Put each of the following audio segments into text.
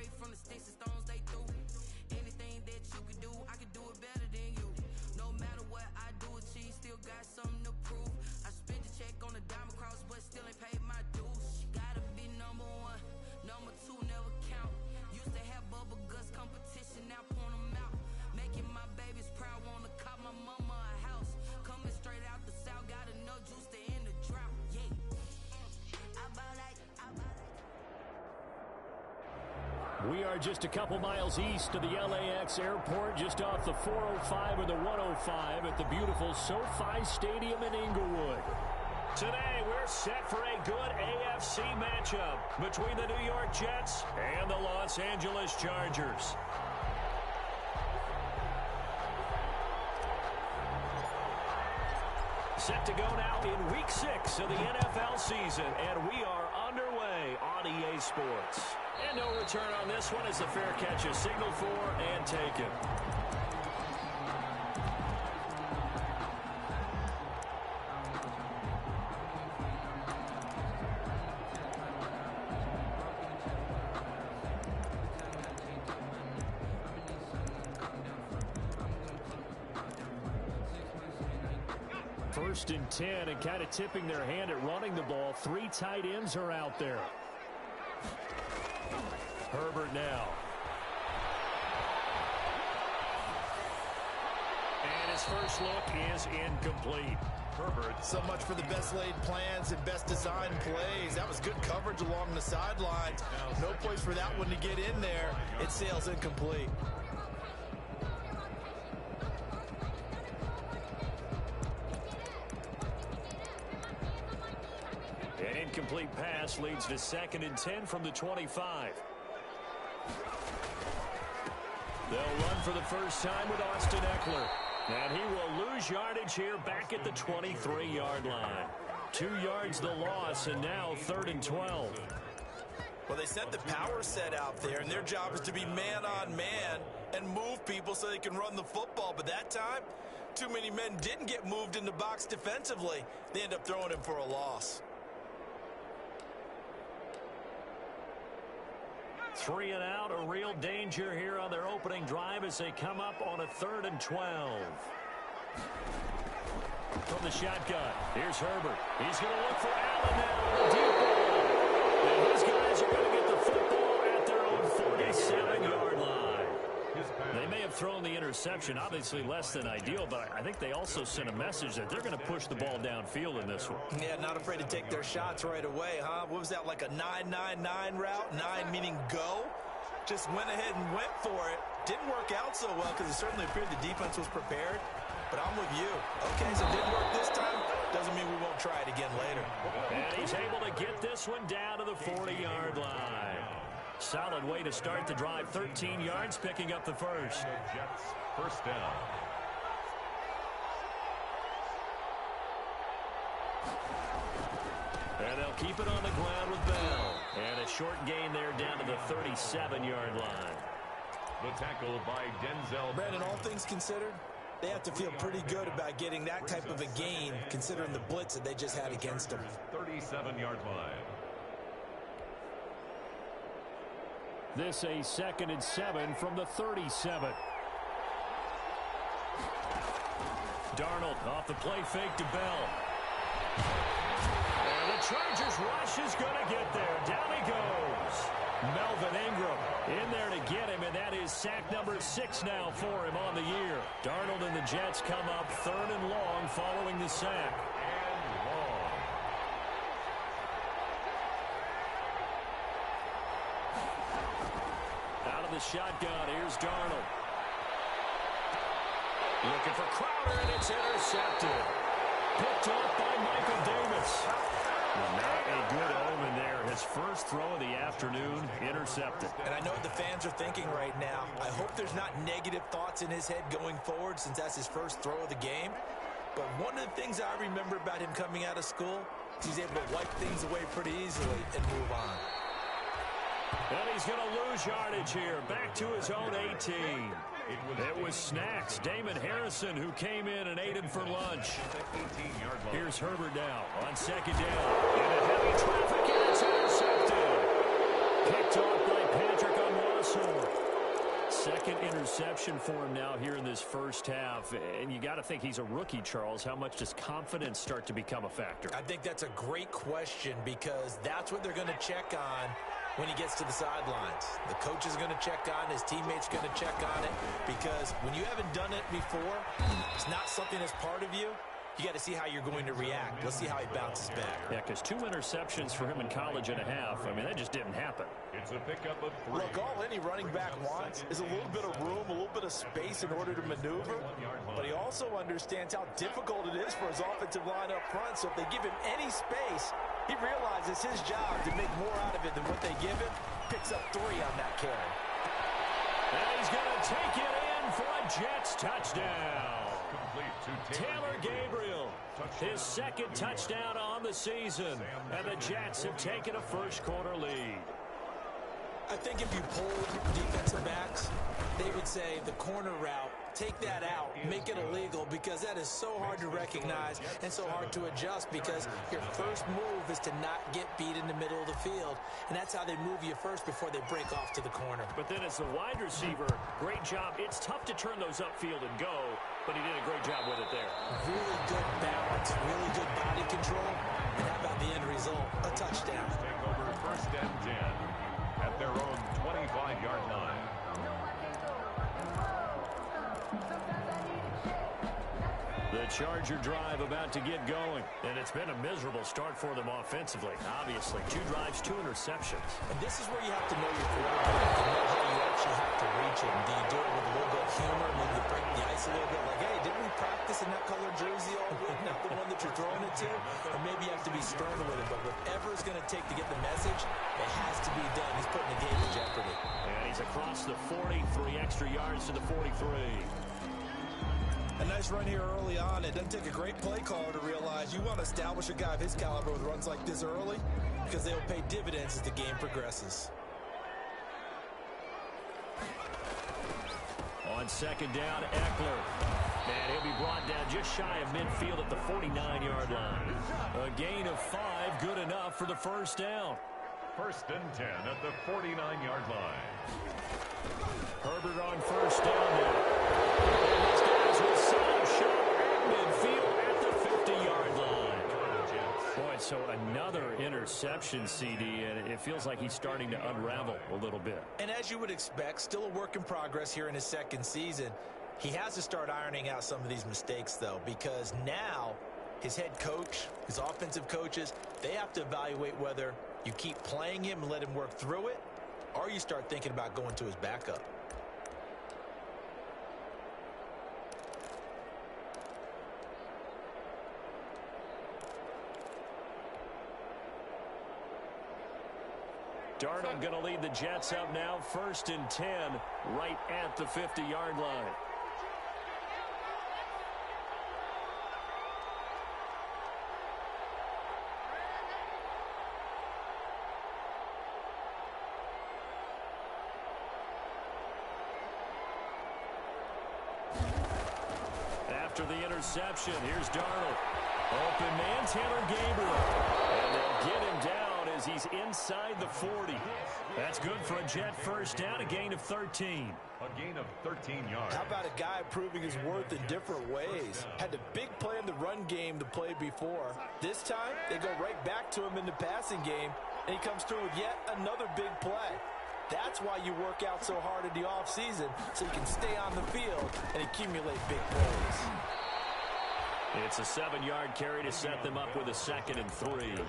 away from the sticks and stones they threw. Anything that you could do, I could do it better than you. No matter what I do achieve, still got something to prove. I spent the check on the diamond cross, but still ain't paid my dues. She gotta be number one, number two never count. Used to have bubble guts competition, now point them out. Making my babies proud, wanna cop my mama a house. Coming straight out the south, got enough juice to end the drought. Yeah. We are just a couple miles east of the LAX airport, just off the 405 or the 105 at the beautiful SoFi Stadium in Inglewood. Today, we're set for a good AFC matchup between the New York Jets and the Los Angeles Chargers. Set to go now in Week 6 of the NFL season, and we are underway on EA Sports. And no return on this one as the fair catch is signaled for and taken. First and 10, and kind of tipping their hand at running the ball. 3 tight ends are out there. Herbert now. And his first look is incomplete. Herbert, so much for the best laid plans and best designed plays. That was good coverage along the sidelines. No place for that one to get in there. It sails incomplete. An incomplete pass leads to 2nd and 10 from the 25. They'll run for the first time with Austin Eckler. And he will lose yardage here back at the 23-yard line. 2 yards the loss, and now 3rd and 12. Well, they set the power set out there, and their job is to be man-on-man and move people so they can run the football. But that time, too many men didn't get moved in the box defensively. They end up throwing him for a loss. 3 and out, a real danger here on their opening drive as they come up on a 3rd and 12. From the shotgun, here's Herbert. He's going to look for Allen now on the deep ball. And his guys are going to get the football at their own 47-yard line. They may have thrown the interception, obviously less than ideal, but I think they also sent a message that they're going to push the ball downfield in this one. Yeah, not afraid to take their shots right away, huh? What was that, like a 9-9-9 route? 9 meaning go? Just went ahead and went for it. Didn't work out so well because it certainly appeared the defense was prepared. But I'm with you. Okay, so it didn't work this time. Doesn't mean we won't try it again later. And he's able to get this one down to the 40-yard line. Solid way to start the drive. 13 yards, picking up the first. Jets, first down. And they'll keep it on the ground with Bell. And a short gain there down to the 37-yard line. The tackle by Denzel. Brandon, all things considered, they have to feel pretty good about getting that type of a gain, considering the blitz that they just had against them. 37-yard line. This a 2nd and 7 from the 37. Darnold off the play fake to Bell. And the Chargers rush is going to get there. Down he goes. Melvin Ingram in there to get him, and that is sack number 6 now for him on the year. Darnold and the Jets come up 3rd and long following the sack. And long. Out of the shotgun, here's Darnold. Looking for Crowder, and it's intercepted. Picked off by Michael Davis. Not a good omen there. His first throw of the afternoon, intercepted. And I know what the fans are thinking right now. I hope there's not negative thoughts in his head going forward since that's his first throw of the game. But one of the things I remember about him coming out of school, he's able to wipe things away pretty easily and move on. And he's going to lose yardage here. Back to his own 18. It was Snacks, Damon Harrison, who came in and ate him for lunch. Here's Herbert now on 2nd down. Into heavy traffic, and it's intercepted. Picked off by Patrick on one interception for him now here in this first half. And you got to think he's a rookie, Charles. How much does confidence start to become a factor? I think that's a great question because that's what they're going to check on when he gets to the sidelines. The coach is going to check on, his teammates going to check on it, because when you haven't done it before, it's not something that's part of you. You got to see how you're going to react. Let's see how he bounces back. Yeah, because 2 interceptions for him in college and a half. I mean, that just didn't happen. It's a pickup of 3. Look, all any running back wants is a little bit of room, a little bit of space in order to maneuver. But he also understands how difficult it is for his offensive line up front. So if they give him any space, he realizes his job to make more out of it than what they give him. Picks up 3 on that carry. And he's going to take it in for a Jets touchdown. Taylor Gabriel, his second touchdown on the season, and the Jets have taken a first-quarter lead. I think if you polled defensive backs, they would say the corner route, take that out, make it illegal, because that is so hard to recognize and so hard to adjust, because your first move is to not get beat in the middle of the field, and that's how they move you first before they break off to the corner. But then as the wide receiver, great job. It's tough to turn those upfield and go, but he did a great job with it there. Really good balance, really good body control, and how about the end result? A touchdown. Take over first and 10 at their own 25-yard line. The Charger drive about to get going, and it's been a miserable start for them offensively. Obviously, 2 drives, 2 interceptions. And this is where you have to know your quarterback and know how you actually have to reach him. Do you do it with a little bit of humor, maybe you break the ice a little bit, like, hey, didn't we practice in that colored jersey all week, not the one that you're throwing it to? Or maybe you have to be stern with it, but whatever it's going to take to get the message, it has to be done. He's putting the game in jeopardy. And he's across the 40, 3 extra yards to the 43. A nice run here early on. It doesn't take a great play caller to realize you want to establish a guy of his caliber with runs like this early, because they'll pay dividends as the game progresses. On second down, Eckler. And he'll be brought down just shy of midfield at the 49-yard line. A gain of 5, good enough for the first down. First and 10 at the 49-yard line. Herbert on first down now. And these guys will set up shop at midfield at the 50-yard line. Boy, so another interception, CD, and it feels like he's starting to unravel a little bit. And as you would expect, still a work in progress here in his second season. He has to start ironing out some of these mistakes, though, because now his head coach, his offensive coaches, they have to evaluate whether you keep playing him and let him work through it, or you start thinking about going to his backup. Darnold going to lead the Jets up now, first and 10, right at the 50-yard line. After the interception, here's Darnold. Open man, Taylor Gabriel. And they'll get him down as he's inside the 40. That's good for a Jet first down, a gain of 13. A gain of 13 yards. How about a guy proving his worth in different ways? Had a big play in the run game to play before. This time, they go right back to him in the passing game, and he comes through with yet another big play. That's why you work out so hard in the offseason, so you can stay on the field and accumulate big plays. It's a 7-yard carry to set them up with a 2nd and 3.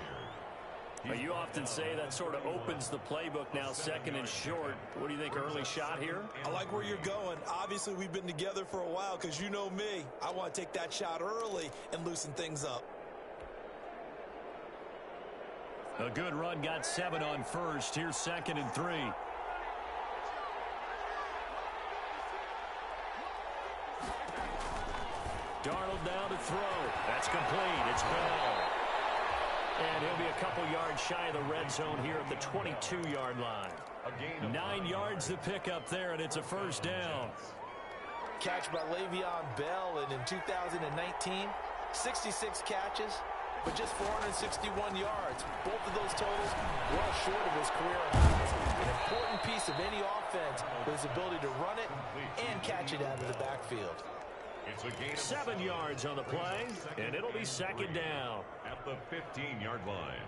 You often say that sort of opens the playbook now, 2nd and short. What do you think, early shot here? I like where you're going. Obviously, we've been together for a while because you know me. I want to take that shot early and loosen things up. A good run, got 7 on first. Here's 2nd and 3. Darnold now to throw. That's complete. It's Bell. And he'll be a couple yards shy of the red zone here at the 22-yard line. 9 yards to pick up there, and it's a first down. Catch by Le'Veon Bell, and in 2019, 66 catches, but just 461 yards. Both of those totals well short of his career highs. An important piece of any offense with his ability to run it and catch it out of the backfield. It's a gain of 7 yards on the play, and it'll be second down. At the 15-yard line.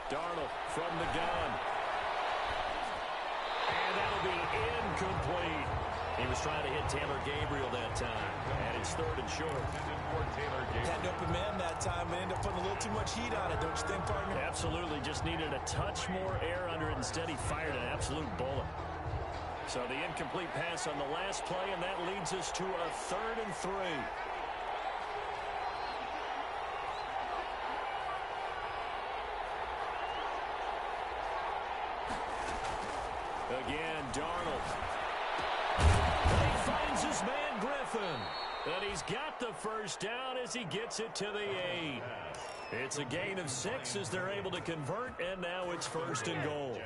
Darnold from the gun. And that'll be incomplete. He was trying to hit Taylor Gabriel that time. And it's third and short. Had an open man that time and ended up putting a little too much heat on it, don't you think, partner? Absolutely. Just needed a touch more air under it. Instead, he fired an absolute bullet. So the incomplete pass on the last play, and that leads us to a 3rd and 3. Again, Darnold. He finds his man, Griffin. And he's got the first down as he gets it to the 8. It's a gain of 6 as they're able to convert, and now it's 1st and goal.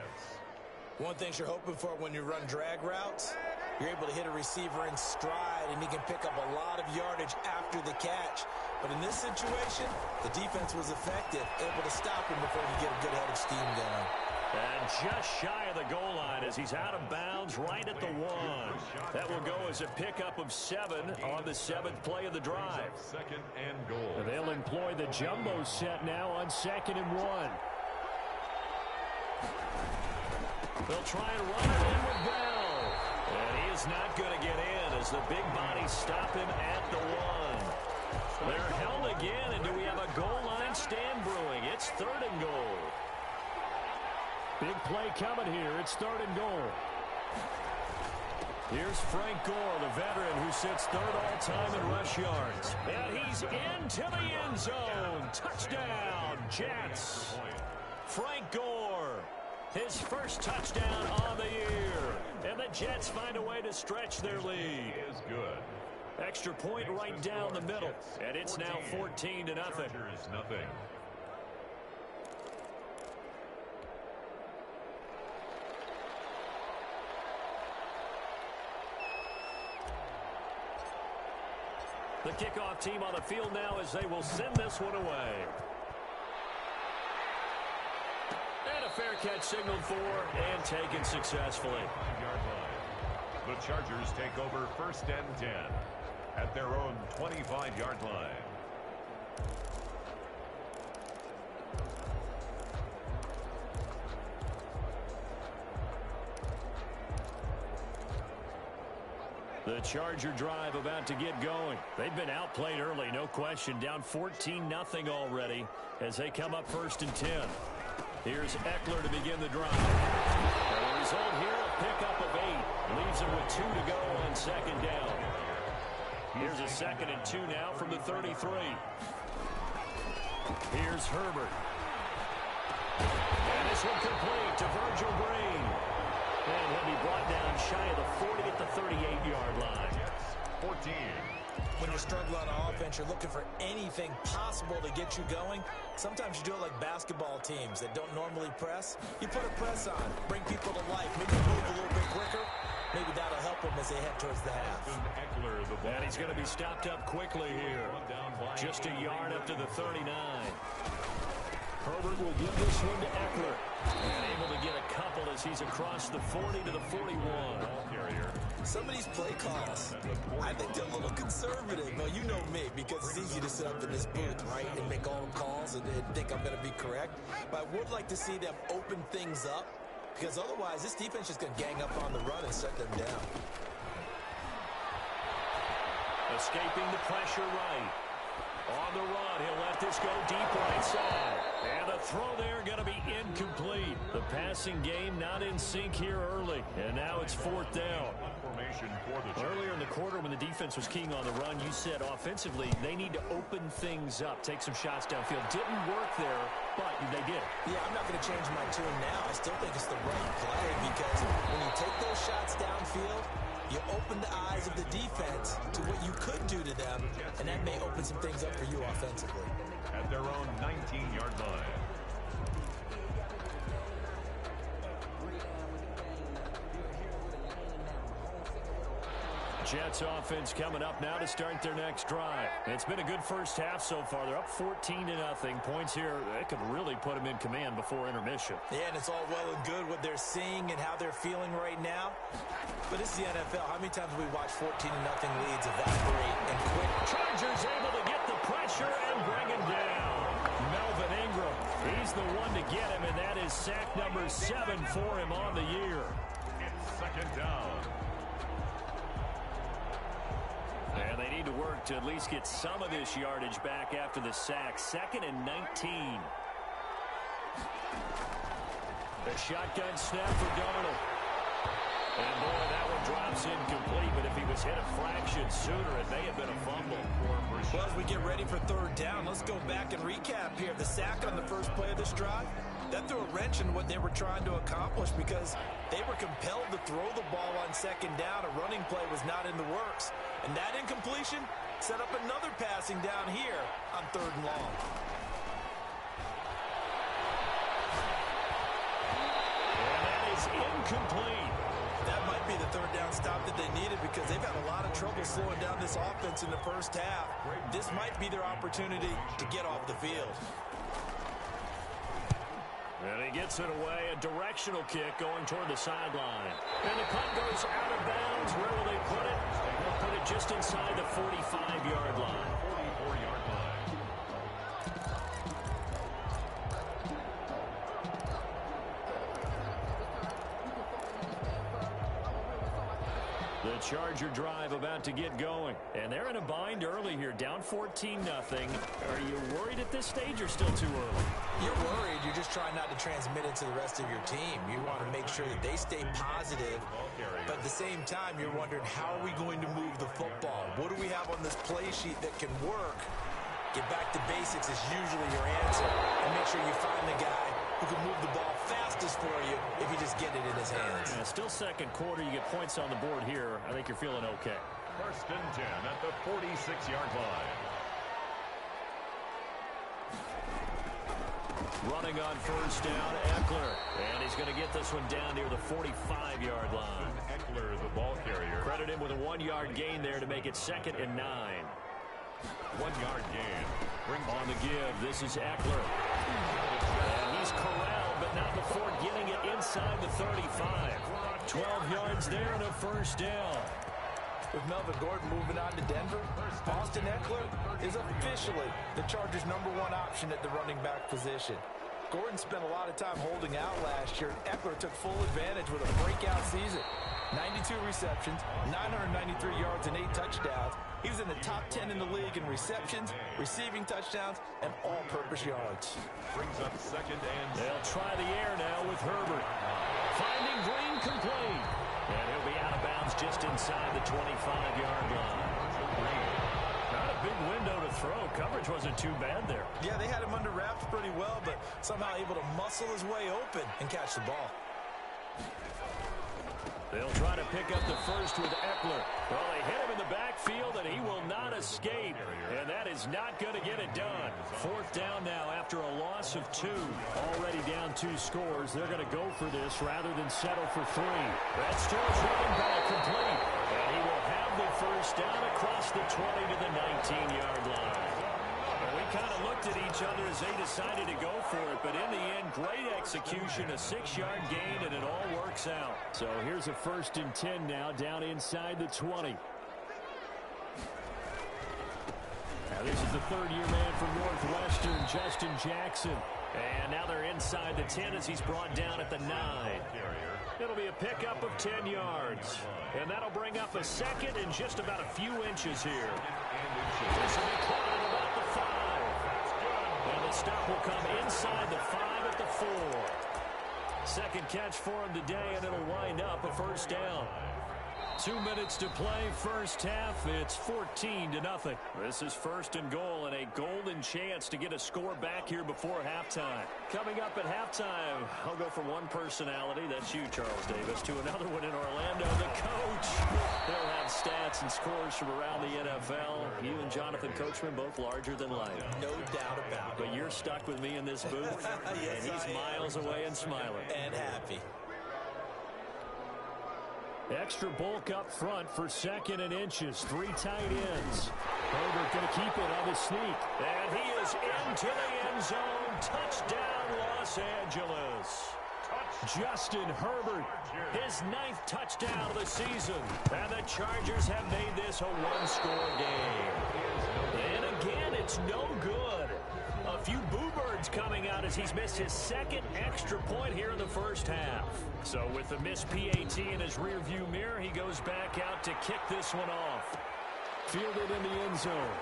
One thing you're hoping for when you run drag routes, you're able to hit a receiver in stride, and he can pick up a lot of yardage after the catch. But in this situation, the defense was effective, able to stop him before he get a good head of steam going. And just shy of the goal line as he's out of bounds right at the 1. That will go as a pickup of 7 on the 7th play of the drive. 2nd and goal. And they'll employ the jumbo set now on 2nd and 1. They'll try and run it in with Bell. And he is not going to get in as the big bodies stop him at the 1. They're held again, and do we have a goal line stand brewing? It's 3rd and goal. Big play coming here. It's 3rd and goal. Here's Frank Gore, the veteran who sits 3rd all-time in rush yards. And he's into the end zone. Touchdown, Jets. Frank Gore, his first touchdown on the year. And the Jets find a way to stretch their lead. Is good. Extra point right down the middle. And it's now 14-0. Chargers, nothing. The kickoff team on the field now as they will send this one away. And a fair catch signaled for and taken successfully. 5-yard line. The Chargers take over 1st and 10 at their own 25-yard line. The Charger drive about to get going. They've been outplayed early, no question. Down 14-0 already as they come up 1st and 10. Here's Eckler to begin the drive. And the result here, a pickup of 8. Leaves him with 2 to go on 2nd down. Here's a 2nd and 2 now from the 33. Here's Herbert. And this one complete to Virgil Green. And he'll be brought down shy of the 40 at the 38-yard line. 14. When you struggle on offense, you're looking for anything possible to get you going. Sometimes you do it like basketball teams that don't normally press. You put a press on, bring people to life, maybe move a little bit quicker. Maybe that'll help them as they head towards the half. And he's going to be stopped up quickly here. Just a yard up to the 39. Herbert will give this one to Eckler. And able to get a couple as he's across the 40 to the 41. Some of these play calls, I think they're a little conservative. Well, you know me, because it's easy to sit up in this booth, right, and make all the calls and think I'm going to be correct. But I would like to see them open things up, because otherwise this defense is going to gang up on the run and shut them down. Escaping the pressure right. On the run, he'll let this go deep right side. And the throw there going to be incomplete. The passing game not in sync here early. And now it's 4th down. Earlier in the quarter when the defense was keying on the run, you said offensively they need to open things up, take some shots downfield. Didn't work there, but they did. Yeah, I'm not going to change my tune now. I still think it's the right play because when you take those shots downfield, you open the eyes of the defense to what you could do to them, and that may open some things up for you offensively. At their own 19-yard line. Jets offense coming up now to start their next drive. It's been a good first half so far. They're up 14-0. Points here, that could really put them in command before intermission. Yeah, and it's all well and good what they're seeing and how they're feeling right now. But this is the NFL. How many times have we watched 14-0 leads evaporate and quit? Chargers able to get the pressure and bring him down. Melvin Ingram, he's the one to get him, and that is sack number 7 for him on the year. It's second down. And they need to work to at least get some of this yardage back after the sack. 2nd and 19. The shotgun snap for Darnold. And boy, that one drops incomplete, but if he was hit a fraction sooner, it may have been a fumble. Well, as we get ready for third down, let's go back and recap here. The sack on the first play of this drive, that threw a wrench in what they were trying to accomplish because they were compelled to throw the ball on second down. A running play was not in the works. And that incompletion set up another passing down here on 3rd and long. And that is incomplete. That might be the 3rd down stop that they needed because they've had a lot of trouble slowing down this offense in the first half. This might be their opportunity to get off the field. And he gets it away, a directional kick going toward the sideline. And the punt goes out of bounds. Where will they put it? They'll put it just inside the 45-yard line. 44-yard line. The Charger drive about to get going. And they're in a bind early here, down 14-0. Are you worried at this stage or still too early? You're worried. You're just trying not to transmit it to the rest of your team. You want to make sure that they stay positive. But at the same time, you're wondering, how are we going to move the football? What do we have on this play sheet that can work? Get back to basics is usually your answer. And make sure you find the guy who can move the ball fastest for you if you just get it in his hands. Yeah, still second quarter. You get points on the board here. I think you're feeling okay. 1st and 10 at the 46-yard line. Running on 1st down, Eckler. And he's going to get this one down near the 45-yard line. Eckler, the ball carrier. Credit him with a 1-yard gain there to make it 2nd and 9. 1-yard gain. On the give, this is Eckler. And he's corralled, but not before getting it inside the 35. 12 yards there and a 1st down. With Melvin Gordon moving on to Denver, Austin Eckler is officially the Chargers' #1 option at the running back position. Gordon spent a lot of time holding out last year. Eckler took full advantage with a breakout season. 92 receptions, 993 yards, and 8 touchdowns. He was in the top 10 in the league in receptions, receiving touchdowns, and all-purpose yards. Brings up 2nd and... They'll try the air now with Herbert. Finding Green complete. And he'll be out of bounds just inside the 25-yard line. Not a big window to throw. Coverage wasn't too bad there. Yeah, they had him under wraps pretty well, but somehow able to muscle his way open and catch the ball. They'll try to pick up the first with Eckler. Well, they hit him in the backfield, and he will not escape. And that is not going to get it done. 4th down now after a loss of 2. Already down 2 scores. They're going to go for this rather than settle for 3. That's Stills running back complete. And he will have the 1st down across the 20 to the 19-yard line. We kind of looked at each other as they decided to go for it, but in the end, great execution, a 6-yard gain, and it all works out. So here's a 1st and 10 now, down inside the 20. Now this is the 3rd-year man from Northwestern, Justin Jackson. And now they're inside the 10 as he's brought down at the 9. It'll be a pickup of 10 yards. And that'll bring up a 2nd and just about a few inches here. This will be caught at about the 5. And the stop will come inside the 5 at the 4. 2nd catch for him today, and it'll wind up a 1st down. 2 minutes to play, first half. It's 14-0. This is 1st and goal and a golden chance to get a score back here before halftime. Coming up at halftime, I'll go from one personality, that's you, Charles Davis, to another one in Orlando, the coach. He'll have stats and scores from around the NFL. You and Jonathan Coachman both larger than life. No doubt about it. But you're stuck with me in this booth, yes, and he's miles away and smiling. And happy. Extra bulk up front for 2nd and inches. 3 tight ends. Herbert going to keep it on the sneak. And he is into the end zone. Touchdown, Los Angeles. Justin Herbert, his 9th touchdown of the season. And the Chargers have made this a one-score game. And again, it's no good. A few boo birds coming out as he's missed his 2nd extra point here in the first half. So with the missed PAT in his rearview mirror, he goes back out to kick this one off. Fielded in the end zone.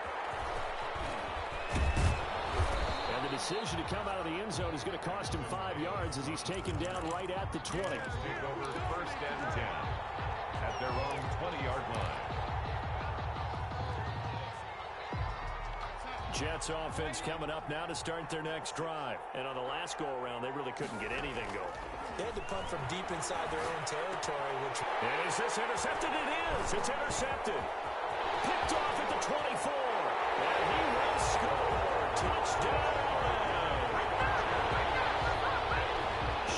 And the decision to come out of the end zone is going to cost him 5 yards as he's taken down right at the 20. Take over 1st and 10 at their own 20-yard line. Jets offense coming up now to start their next drive. And on the last go-around, they really couldn't get anything going. They had to punt from deep inside their own territory. Is this intercepted? It is. It's intercepted. Picked off at the 24. And he will score. Touchdown.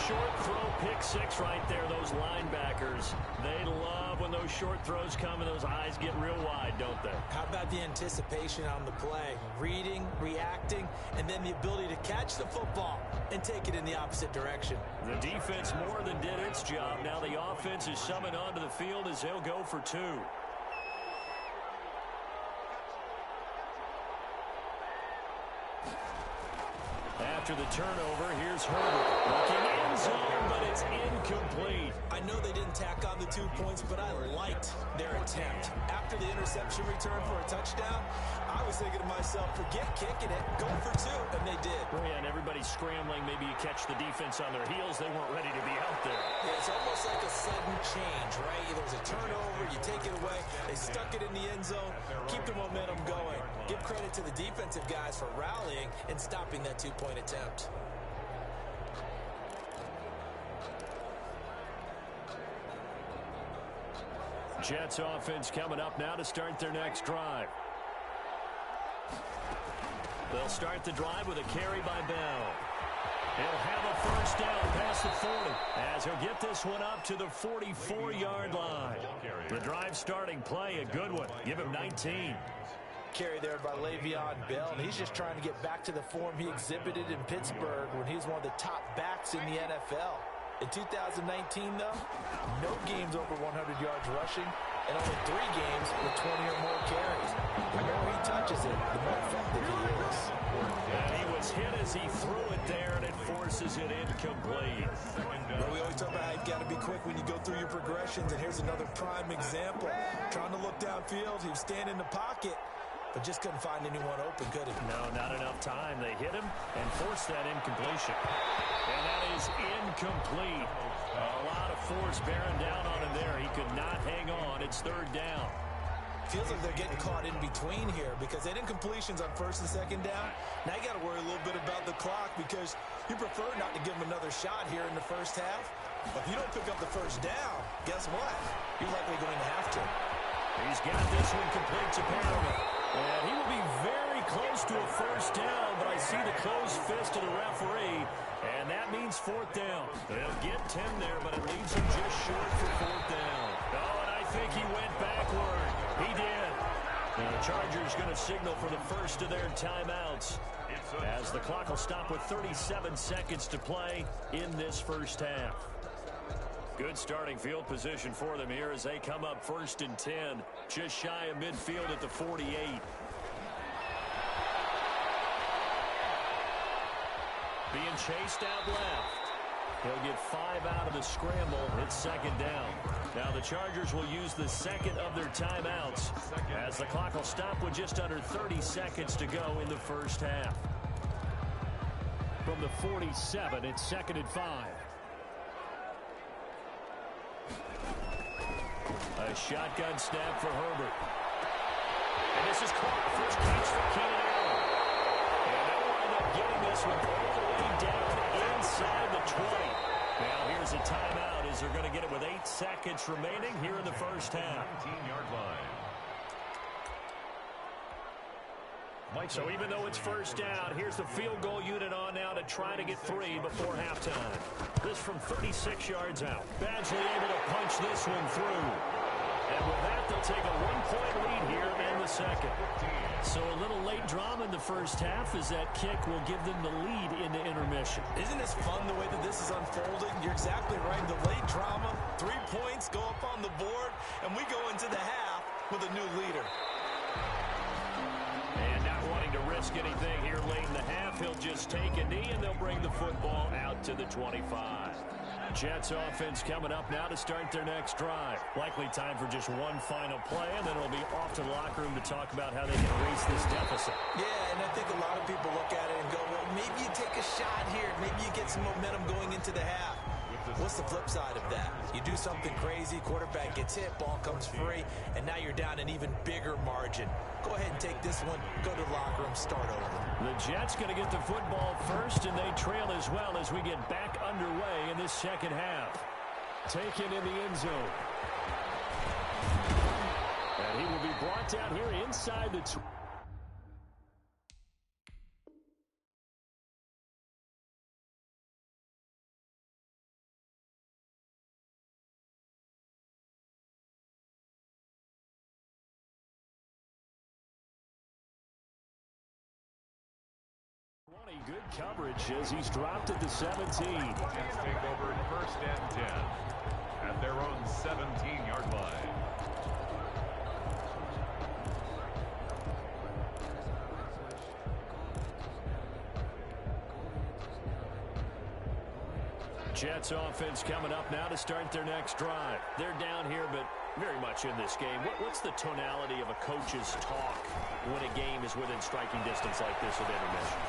Short throw, pick 6 right there. Those linebackers, they love when those short throws come and those eyes get real wide, don't they? How about the anticipation on the play? Reading, reacting, and then the ability to catch the football and take it in the opposite direction. The defense more than did its job. Now the offense is summoned onto the field as they'll go for 2. After the turnover, here's Herbert. Looking end zone, but it's incomplete. I know they didn't tack on the 2 points, but I liked their attempt. After the interception return for a touchdown, I was thinking to myself, forget kicking it, go for 2, and they did. Yeah, and everybody's scrambling. Maybe you catch the defense on their heels. They weren't ready to be out there. Yeah, it's almost like a sudden change, right? There's a turnover, you take it away. They stuck it in the end zone, keep the momentum going. Give credit to the defensive guys for rallying and stopping that 2-point attempt. Jets offense coming up now to start their next drive. They'll start the drive with a carry by Bell. He'll have a first down past the 40 as he'll get this one up to the 44-yard line. The drive starting play, a good one. Give him 19. Carry there by Le'Veon Bell, and he's just trying to get back to the form he exhibited in Pittsburgh when he was one of the top backs in the NFL. In 2019, though, no games over 100 yards rushing, and only 3 games with 20 or more carries. The more he touches it, the more effective he is. And he was hit as he threw it there, and it forces it incomplete. But we always talk about how you've got to be quick when you go through your progressions, and here's another prime example. Trying to look downfield, he was standing in the pocket, but just couldn't find anyone open, could he? No, not enough time. They hit him and forced that incompletion. And that is incomplete. A lot of force bearing down on him there. He could not hang on. It's 3rd down. Feels like they're getting caught in between here because they had incompletions on 1st and 2nd down. Now you got to worry a little bit about the clock because you prefer not to give them another shot here in the first half. But if you don't pick up the first down, guess what? You're likely going to have to. He's got this one complete to Perriman. And he will be very close to a first down, but I see the closed fist of the referee, and that means 4th down. They'll get 10 there, but it leaves him just short for 4th down. Oh, and I think he went backward. He did. And the Chargers going to signal for the first of their timeouts as the clock will stop with 37 seconds to play in this first half. Good starting field position for them here as they come up 1st and 10. Just shy of midfield at the 48. Being chased out left. He'll get 5 out of the scramble. It's 2nd down. Now the Chargers will use the 2nd of their timeouts as the clock will stop with just under 30 seconds to go in the first half. From the 47, it's 2nd and 5. A shotgun snap for Herbert. And this is caught. First catch for Keenan Allen. And they'll wind up getting this one all the way down inside the 20. Now here's a timeout as they're going to get it with 8 seconds remaining here in the first half. 19-yard line. So even though it's first down, here's the field goal unit on now to try to get 3 before halftime. This from 36 yards out. Badgley able to punch this one through. And with that, they'll take a 1-point lead here in the second. So a little late drama in the first half as that kick will give them the lead into intermission. Isn't this fun the way that this is unfolding? You're exactly right. The late drama, 3 points go up on the board, and we go into the half with a new leader. And not wanting to risk anything here late in the half, he'll just take a knee, and they'll bring the football out to the 25. Jets offense coming up now to start their next drive. Likely time for just one final play, and then it'll be off to the locker room to talk about how they can erase this deficit. Yeah, and I think a lot of people look at it and go, well, maybe you take a shot here. Maybe you get some momentum going into the half. What's the flip side of that? You do something crazy, quarterback gets hit, ball comes free, and now you're down an even bigger margin. Go ahead and take this one, go to the locker room, start over. The Jets going to get the football first, and they trail as well as we get back underway in this second half. Taken in the end zone. And he will be brought down here inside the 20. Good coverage as he's dropped at the 17. Jets take over first and 10 at their own 17-yard line. Jets offense coming up now to start their next drive. They're down here, but very much in this game. What's the tonality of a coach's talk when a game is within striking distance like this at intermission?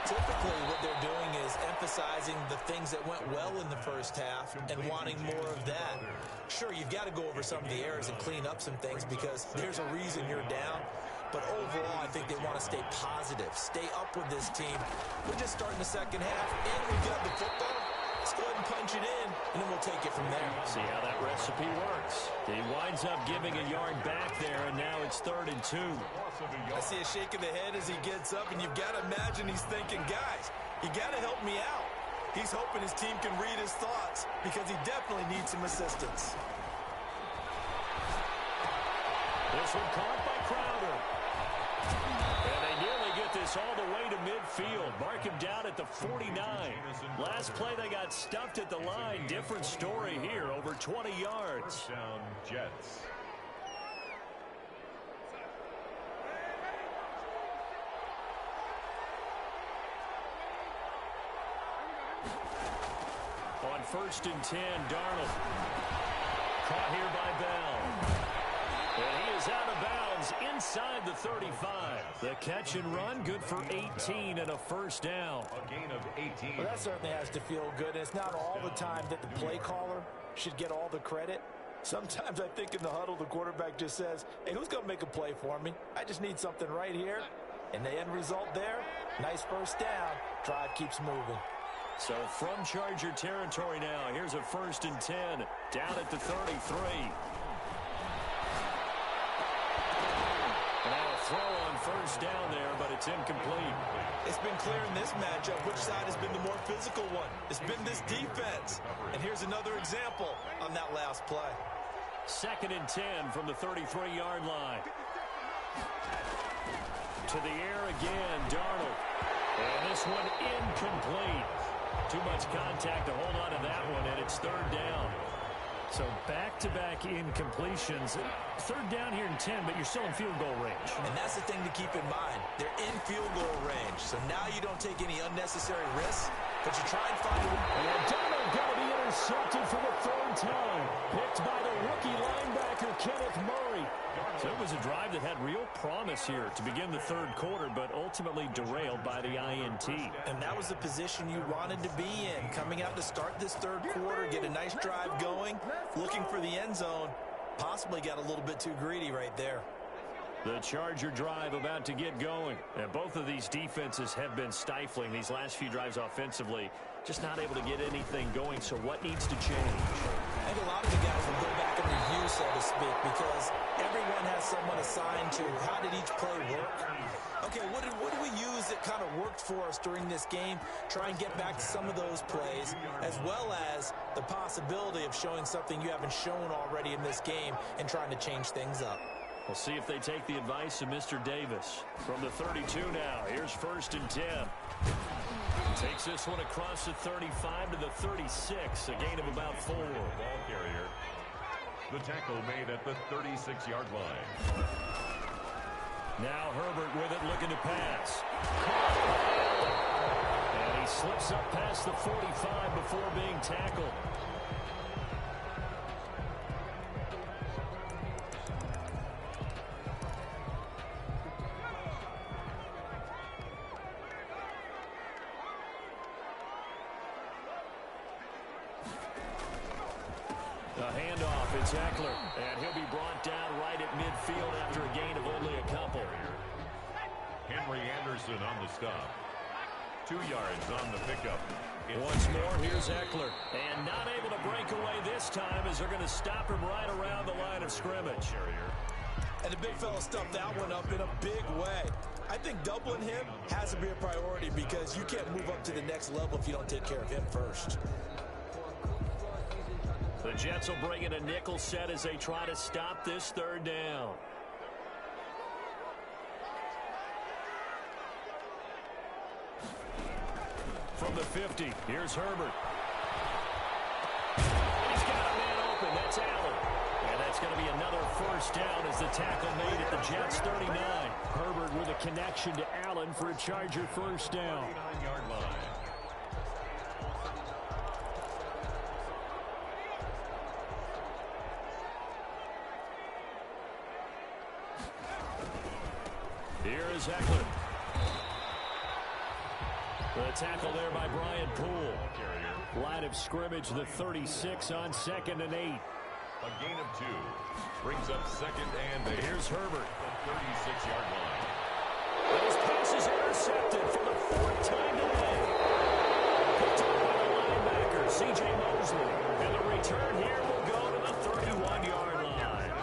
Typically, what they're doing is emphasizing the things that went well in the first half and wanting more of that. Sure, you've got to go over some of the errors and clean up some things because there's a reason you're down. But overall, I think they want to stay positive, stay up with this team. We're just starting the second half, and we've got the football. Let's go ahead and punch it in, and then we'll take it from there. See how that recipe works. He winds up giving a yard back there, and now it's 3rd and 2. I see a shake of the head as he gets up, and you've got to imagine he's thinking, guys, you got to help me out. He's hoping his team can read his thoughts because he definitely needs some assistance. This one caught by Crowder. And they nearly get this all the way to midfield. Mark him down at the 49. Last play they got stuffed at the line. Different story here, over 20 yards. First down, Jets. On 1st and 10, Darnold. Caught here by Bell. And he is out of bounds inside the 35. The catch and run, good for 18 and a first down. A gain of 18. Well, that certainly has to feel good. It's not all the time that the play caller should get all the credit. Sometimes I think in the huddle, the quarterback just says, hey, who's going to make a play for me? I just need something right here. And the end result there, nice first down. Drive keeps moving. So from Charger territory now, here's a 1st and 10 down at the 33. Now a throw on 1st down there, but it's incomplete. It's been clear in this matchup which side has been the more physical one. It's been this defense. And here's another example on that last play. 2nd and 10 from the 33-yard line. To the air again, Darnold. And this one incomplete. Too much contact to hold on to that one, and it's 3rd down. So back-to-back incompletions. 3rd down here in 10, but you're still in field goal range. And that's the thing to keep in mind. They're in field goal range. So now you don't take any unnecessary risks, but you try and find a way. And Darnold going to be intercepted for the 3rd time. Picked by the rookie linebacker, Kenneth Murray. So it was a drive that had real promise here to begin the 3rd quarter, but ultimately derailed by the INT. And that was the position you wanted to be in. Coming out to start this 3rd quarter, get a nice drive going, looking for the end zone. Possibly got a little bit too greedy right there. The Charger drive about to get going. And both of these defenses have been stifling these last few drives offensively. Just not able to get anything going, so what needs to change? I think a lot of the guys will go back and review, so to speak, because everyone has someone assigned to how did each play work. Okay, what did we use that kind of worked for us during this game? Try and get back to some of those plays, as well as the possibility of showing something you haven't shown already in this game and trying to change things up. We'll see if they take the advice of Mr. Davis. From the 32 now, here's 1st and 10. Takes this one across the 35 to the 36, a gain of about 4. Ball carrier. The tackle made at the 36-yard line. Now Herbert with it, looking to pass. And he slips up past the 45 before being tackled. A handoff, it's Eckler, and he'll be brought down right at midfield after a gain of only a couple. Henry Anderson on the stop. 2 yards on the pickup. Once more, here's Eckler, and not able to break away this time as they're going to stop him right around the line of scrimmage. And the big fella stuffed that one up in a big way. I think doubling him has to be a priority because you can't move up to the next level if you don't take care of him first. The Jets will bring in a nickel set as they try to stop this 3rd down. From the 50, here's Herbert. He's got a man open. That's Allen. And that's going to be another 1st down as the tackle made at the Jets' 39. Herbert with a connection to Allen for a Charger 1st down. 39-yard line. Here is Eckler. The tackle there by Brian Poole. Line of scrimmage, the 36 on 2nd and 8. A gain of 2. Brings up 2nd and 8. Here's Herbert. The 36-yard line. This pass is intercepted for the 4th time today. Picked up by the linebacker, C.J. Mosley. And the return here will go to the 31-yard line.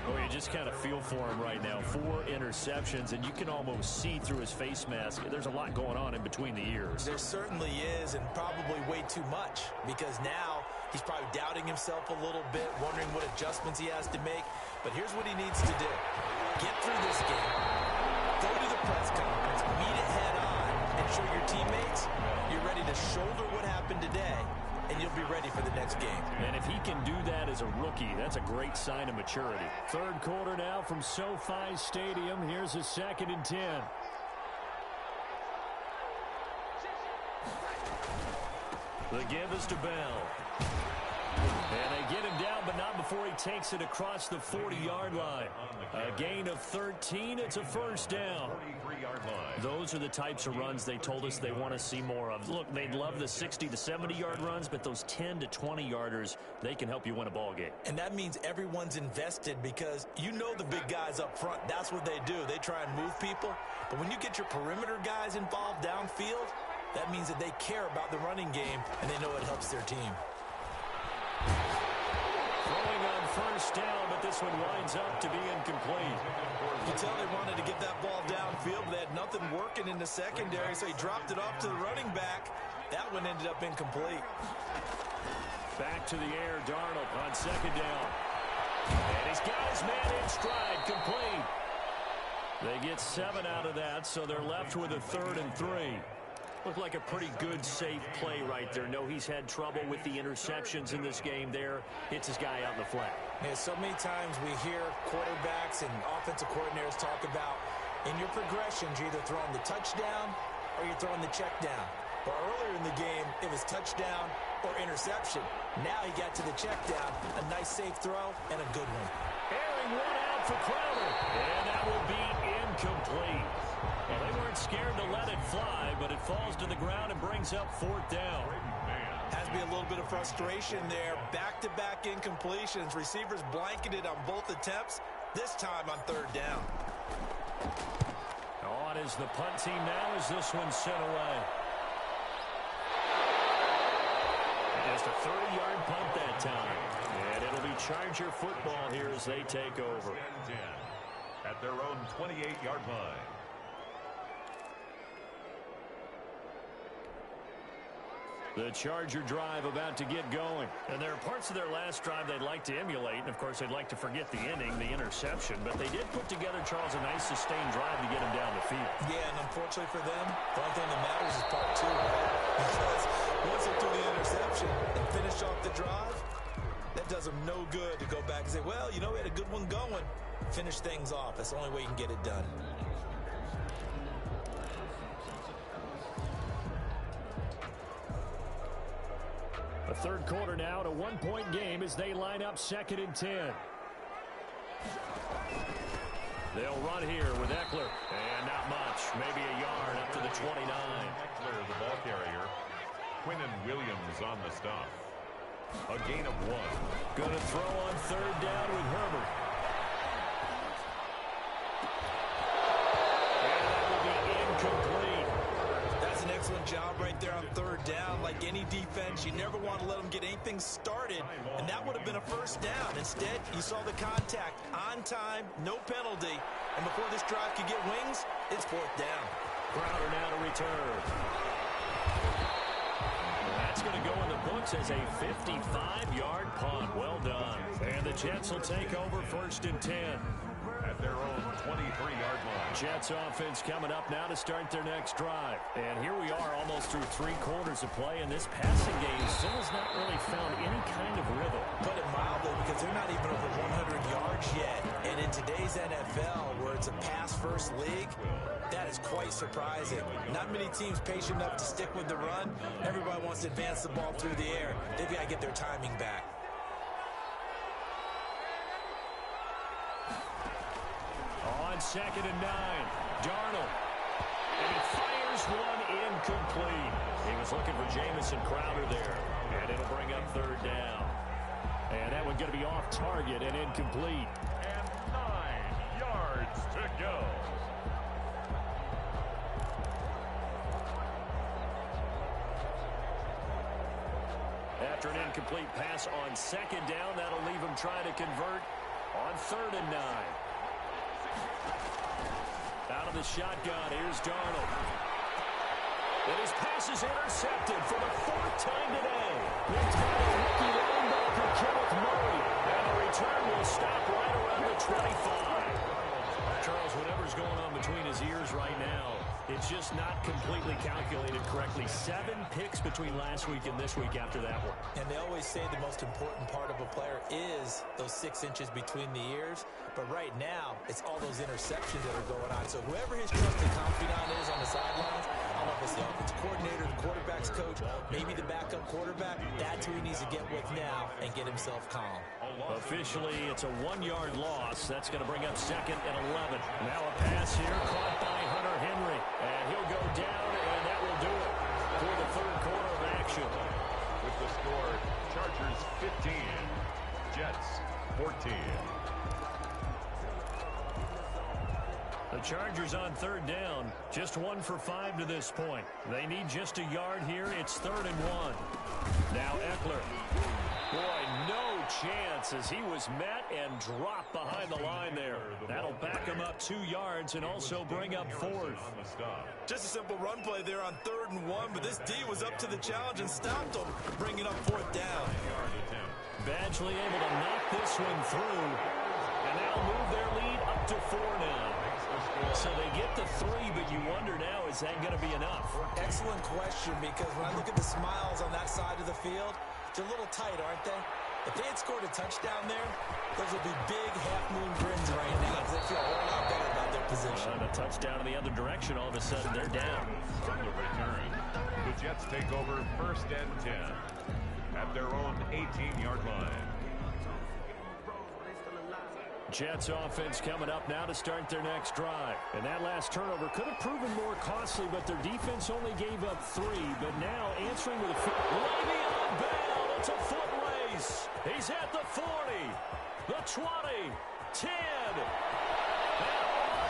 Oh, you just kind of feel for him right now. 4 interceptions, and you can almost see through his face mask. There's a lot going on in between the ears. There certainly is, and probably way too much, because now he's probably doubting himself a little bit, wondering what adjustments he has to make. But here's what he needs to do. Get through this game. Go to the press conference, meet it head on, and show your teammates you're ready to shoulder what happened today, and you'll be ready for the next game. And if he can do that as a rookie, that's a great sign of maturity. 3rd quarter now from SoFi Stadium. Here's a 2nd and 10. The give is to Bell. And they get him down, but not before he takes it across the 40-yard line. A gain of 13. It's a 1st down. 43-yard line. Those are the types of runs they told us they want to see more of. Look, they'd love the 60 to 70-yard runs, but those 10 to 20-yarders, they can help you win a ball game. And that means everyone's invested because you know the big guys up front. That's what they do. They try and move people. But when you get your perimeter guys involved downfield, that means that they care about the running game and they know it helps their team. Throwing on 1st down, but this one winds up to be incomplete. You can tell they wanted to get that ball downfield, but they had nothing working in the secondary, so he dropped it off to the running back. That one ended up incomplete. Back to the air, Darnold on 2nd down. And he's got his man in stride, complete. They get 7 out of that, so they're left with a 3rd and 3. Looked like a pretty good, safe play right there. No, he's had trouble with the interceptions in this game there. Hits his guy out in the flat. Yeah, so many times we hear quarterbacks and offensive coordinators talk about in your progressions, you're either throwing the touchdown or you're throwing the check down. But earlier in the game, it was touchdown or interception. Now he got to the check down, a nice safe throw, and a good one. Airing one out for Crowder. And that will be incomplete. Well, they weren't scared to let it fly, but it falls to the ground and brings up 4th down. Has to be a little bit of frustration there. Back-to-back incompletions. Receivers blanketed on both attempts, this time on 3rd down. On is the punt team now as this one's sent away. Just a 30-yard punt that time. And it'll be Charger football here as they take over. At their own 28-yard line. The Charger drive about to get going. And there are parts of their last drive they'd like to emulate. And, of course, they'd like to forget the inning, the interception. But they did put together, Charles, a nice sustained drive to get them down the field. Yeah, and unfortunately for them, the only thing that matters is part two, right? Because once they threw the interception and finish off the drive, that does them no good to go back and say, well, you know, we had a good one going. Finish things off. That's the only way you can get it done. A third quarter now, a one-point game as they line up 2nd and 10. They'll run here with Eckler. And not much. Maybe a yard up to the 29. Eckler, the ball carrier. Quinnen Williams on the stop. A gain of 1. Going to throw on 3rd down with Herbert. And that will be incomplete. That's an excellent job right there on 3rd down. Like any defense, you never want to let them get anything started, and that would have been a 1st down. Instead, you saw the contact on time, no penalty, and before this drive could get wings, it's 4th down. Crowder now to return. That's going to go in the books as a 55-yard punt. Well done. And the Jets will take over 1st and 10. At their own 23-yard line. Jets offense coming up now to start their next drive. And here we are almost through 3 quarters of play, and this passing game still has not really found any kind of rhythm. Put it mildly, because they're not even over 100 yards yet. And in today's NFL, where it's a pass-first league, that is quite surprising. Not many teams patient enough to stick with the run. Everybody wants to advance the ball through the air. They've got to get their timing back. On 2nd and 9, Darnold. And he fires one incomplete. He was looking for Jamison Crowder there. And it'll bring up 3rd down. And that one going to be off target and incomplete. And 9 yards to go. After an incomplete pass on 2nd down, that'll leave him trying to convert on 3rd and 9. Out of the shotgun, here's Darnold. And his pass is intercepted for the 4th time today. It's got a rookie linebacker, Kenneth Murray. And the return will stop right around the 25. Charles, whatever's going on between his ears right now, it's just not completely calculated correctly. 7 picks between last week and this week after that one. And they always say the most important part of a player is those 6 inches between the ears. But right now, it's all those interceptions that are going on. So whoever his trusted confidant is on the sidelines, I don't know if it's the offensive coordinator, the quarterback's coach, maybe the backup quarterback, that's who he needs to get with now and get himself calm. Officially, it's a 1-yard loss. That's going to bring up 2nd and 11. Now a pass here caught by Hunter Henry. And he'll go down, and that will do it for the 3rd quarter of action. With the score, Chargers 15, Jets 14. The Chargers on 3rd down, just 1 for 5 to this point. They need just a yard here. It's 3rd and 1. Now Eckler. Boy, no chance as he was met and dropped behind the line there. That'll back him up 2 yards and also bring up 4th. Just a simple run play there on 3rd and 1, but this D was up to the challenge and stopped him, bringing up 4th down. Badgley able to knock this one through, and they'll move their lead up to 4 now. So they get the 3, but you wonder now, is that going to be enough? Excellent question, because when I look at the smiles on that side of the field, they're a little tight, aren't they? If they had scored a touchdown there, those would be big half-moon grins right now because they feel a whole lot better about their position. And a touchdown in the other direction, all of a sudden they're down. From the return, the Jets take over 1st and 10 at their own 18-yard line. Jets offense coming up now to start their next drive. And that last turnover could have proven more costly, but their defense only gave up 3. But now answering with a foot. Le'Veon Bell, it's a foot race. He's at the 40, the 20, 10.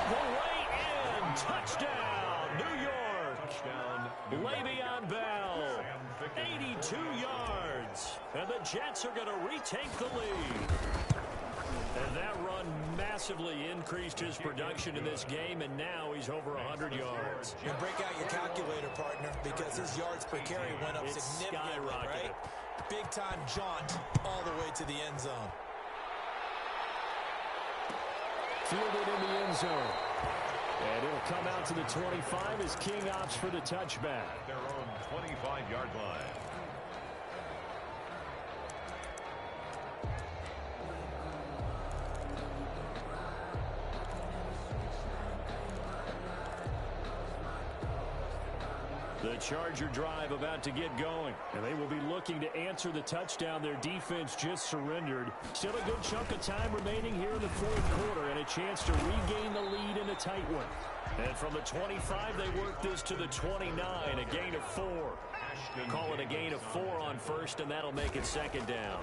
The way in. Touchdown, New York. Touchdown, Le'Veon Bell. 82 yards. And the Jets are going to retake the lead. And that run massively increased his production in this game, and now he's over 100 yards. And break out your calculator, partner, because his yards per carry went up significantly, right? Big-time jaunt all the way to the end zone. Fielded in the end zone. And it'll come out to the 25 as King opts for the touchback. At their own 25-yard line. The Charger drive about to get going, and they will be looking to answer the touchdown their defense just surrendered. Still a good chunk of time remaining here in the fourth quarter, and a chance to regain the lead in a tight one. And from the 25, they work this to the 29, a gain of 4. Call it a gain of 4 on first, and that'll make it second down.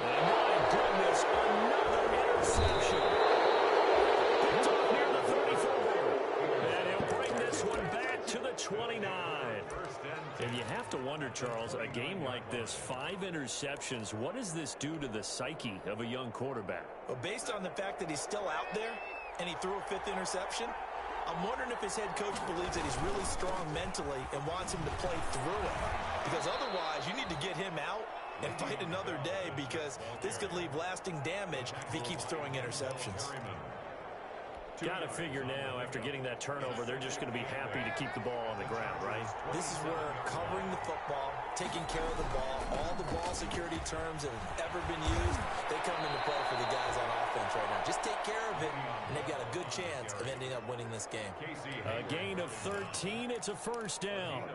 Oh, my goodness, another interception. Picked off near the 34. And he'll bring this one back to the 29. And you have to wonder, Charles, a game like this, 5 interceptions, what does this do to the psyche of a young quarterback? Well, based on the fact that he's still out there and he threw a 5th interception, I'm wondering if his head coach believes that he's really strong mentally and wants him to play through it. Because otherwise, you need to get him out and fight another day, because this could leave lasting damage if he keeps throwing interceptions. Got to figure now, after getting that turnover, they're just going to be happy to keep the ball on the ground, right? This is where covering the football, taking care of the ball, all the ball security terms that have ever been used, they come into play for the guys on offense right now. Just take care of it, and they've got a good chance of ending up winning this game. A gain of 13, it's a first down.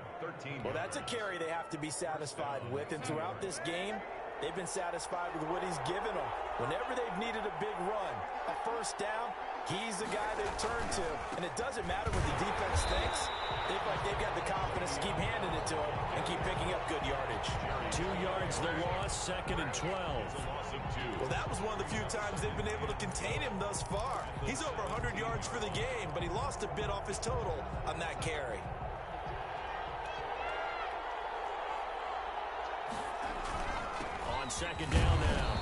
Well, that's a carry they have to be satisfied with, and throughout this game, they've been satisfied with what he's given them. Whenever they've needed a big run, a first down, he's the guy they've turned to. And it doesn't matter what the defense thinks. They've got the confidence to keep handing it to him and keep picking up good yardage. 2 yards the loss, second and 12. Well, that was one of the few times they've been able to contain him thus far. He's over 100 yards for the game, but he lost a bit off his total on that carry. On second down now,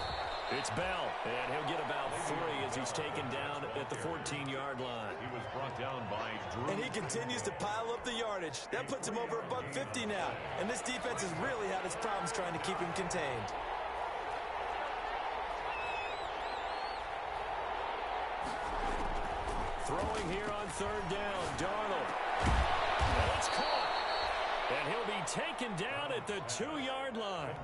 it's Bell, and he'll get about 3 as he's taken down at the 14-yard line. He was brought down by Drew. And he continues to pile up the yardage. That puts him over $150 now. And this defense has really had its problems trying to keep him contained. Throwing here on third down, Darnold. And it's caught. And he'll be taken down at the 2-yard line.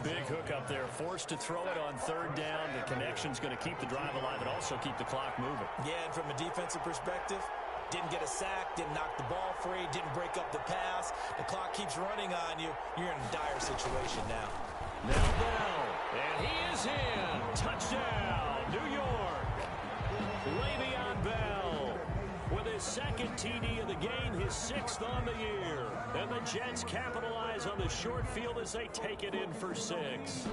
Big hook up there, forced to throw it on third down. The connection's going to keep the drive alive and also keep the clock moving. Yeah, and from a defensive perspective, didn't get a sack, didn't knock the ball free, didn't break up the pass. The clock keeps running on you. You're in a dire situation now. Now Bell, and he is in. Touchdown, New York. Le'Veon Bell with his second TD of the game, his 6th on the year. And the Jets capitalize on the short field as they take it in for 6.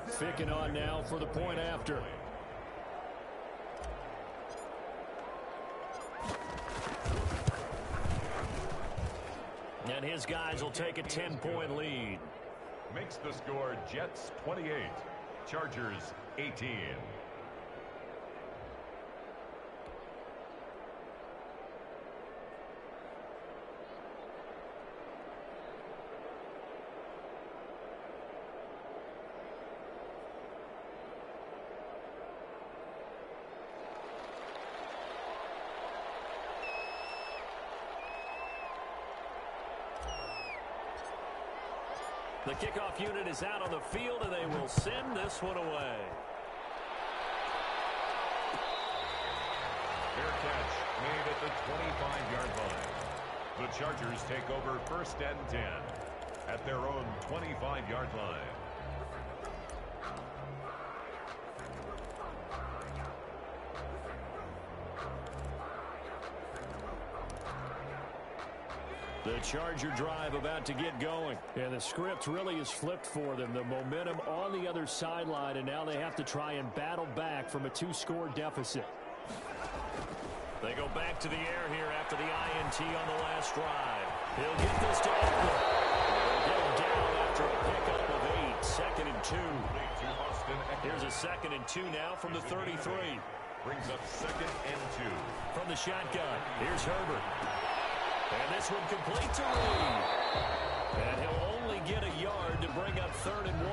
Ficking on now for the point after. And his guys will take a 10-point lead. Makes the score Jets 28, Chargers 18. The kickoff unit is out on the field, and they will send this one away. Fair catch made at the 25-yard line. The Chargers take over first and 10 at their own 25-yard line. The Charger drive about to get going. And the script really is flipped for them. The momentum on the other sideline, and now they have to try and battle back from a 2-score deficit. They go back to the air here after the INT on the last drive. He'll get this to Eckler. They'll get him down after a pickup of 8. 2nd and 2. Here's a 2nd and 2 now from the 33. Brings up 2nd and 2. From the shotgun, here's Herbert. And this one complete to Reed. And he'll only get a yard to bring up 3rd and 1.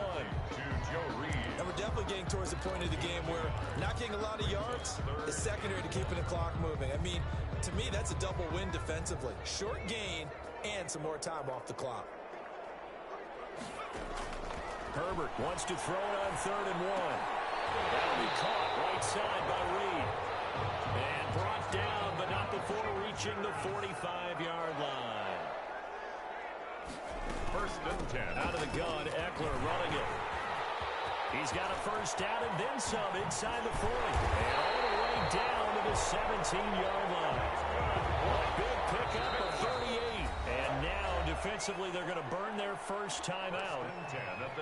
To Joe Reed. And we're definitely getting towards the point of the game where not getting a lot of yards is secondary to keeping the clock moving. I mean, to me, that's a double win defensively. Short gain and some more time off the clock. Herbert wants to throw it on 3rd and 1. That'll be caught right side by Reed. And brought down, but not before reaching the 45-yard line. 1st and 10. Out of the gun, Eckler running it. He's got a 1st down and then some inside the 40. And all the way down to the 17-yard line. A big pickup of 38. And now, defensively, they're going to burn their first time out.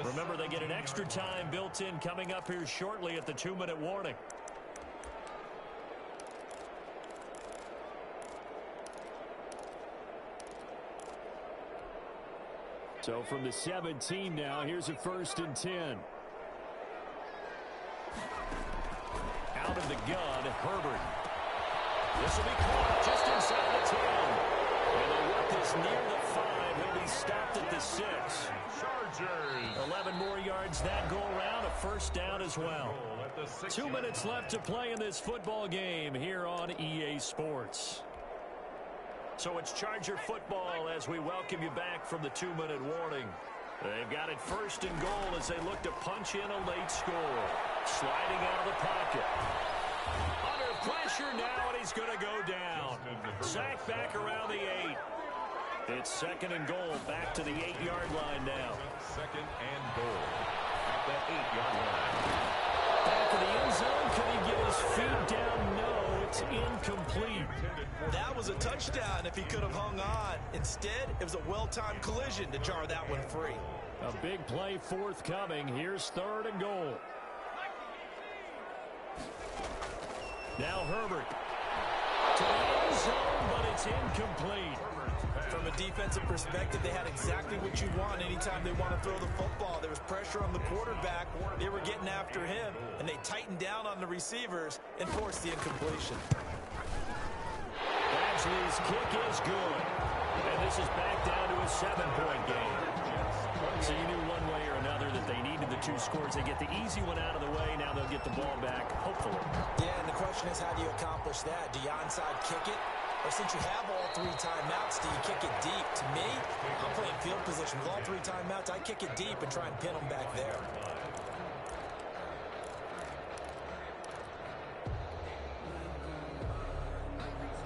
Remember, they get an extra time built in coming up here shortly at the 2-minute warning. So from the 17 now, here's a 1st and 10. Out of the gun, Herbert. This will be caught just inside the 10. And they'll work this near the 5. He'll be stopped at the 6. Chargers. 11 more yards that go around. A 1st down as well. 2 minutes left to play in this football game here on EA Sports. So it's Charger football as we welcome you back from the 2-minute warning. They've got it 1st and goal as they look to punch in a late score. Sliding out of the pocket. Under pressure now, and he's going to go down. Sacked back around the 8. It's 2nd and goal, back to the 8-yard line now. 2nd and goal at the 8-yard line. Back of the end zone, can he get his feet down? No, it's incomplete. That was a touchdown if he could have hung on. Instead, it was a well-timed collision to jar that one free. A big play forthcoming. Here's 3rd and goal. Now Herbert. To the end zone, but it's incomplete. From a defensive perspective, they had exactly what you want anytime they want to throw the football. There was pressure on the quarterback. They were getting after him, and they tightened down on the receivers and forced the incompletion. Badgley's kick is good. And this is back down to a 7-point game. So you knew one way or another that they needed the 2 scores. They get the easy one out of the way. Now they'll get the ball back, hopefully. Yeah, and the question is, how do you accomplish that? Do you onside kick it? Or since you have all 3 timeouts, do you kick it deep? To me, I'm playing field position. With all 3 timeouts, I kick it deep and try and pin them back there.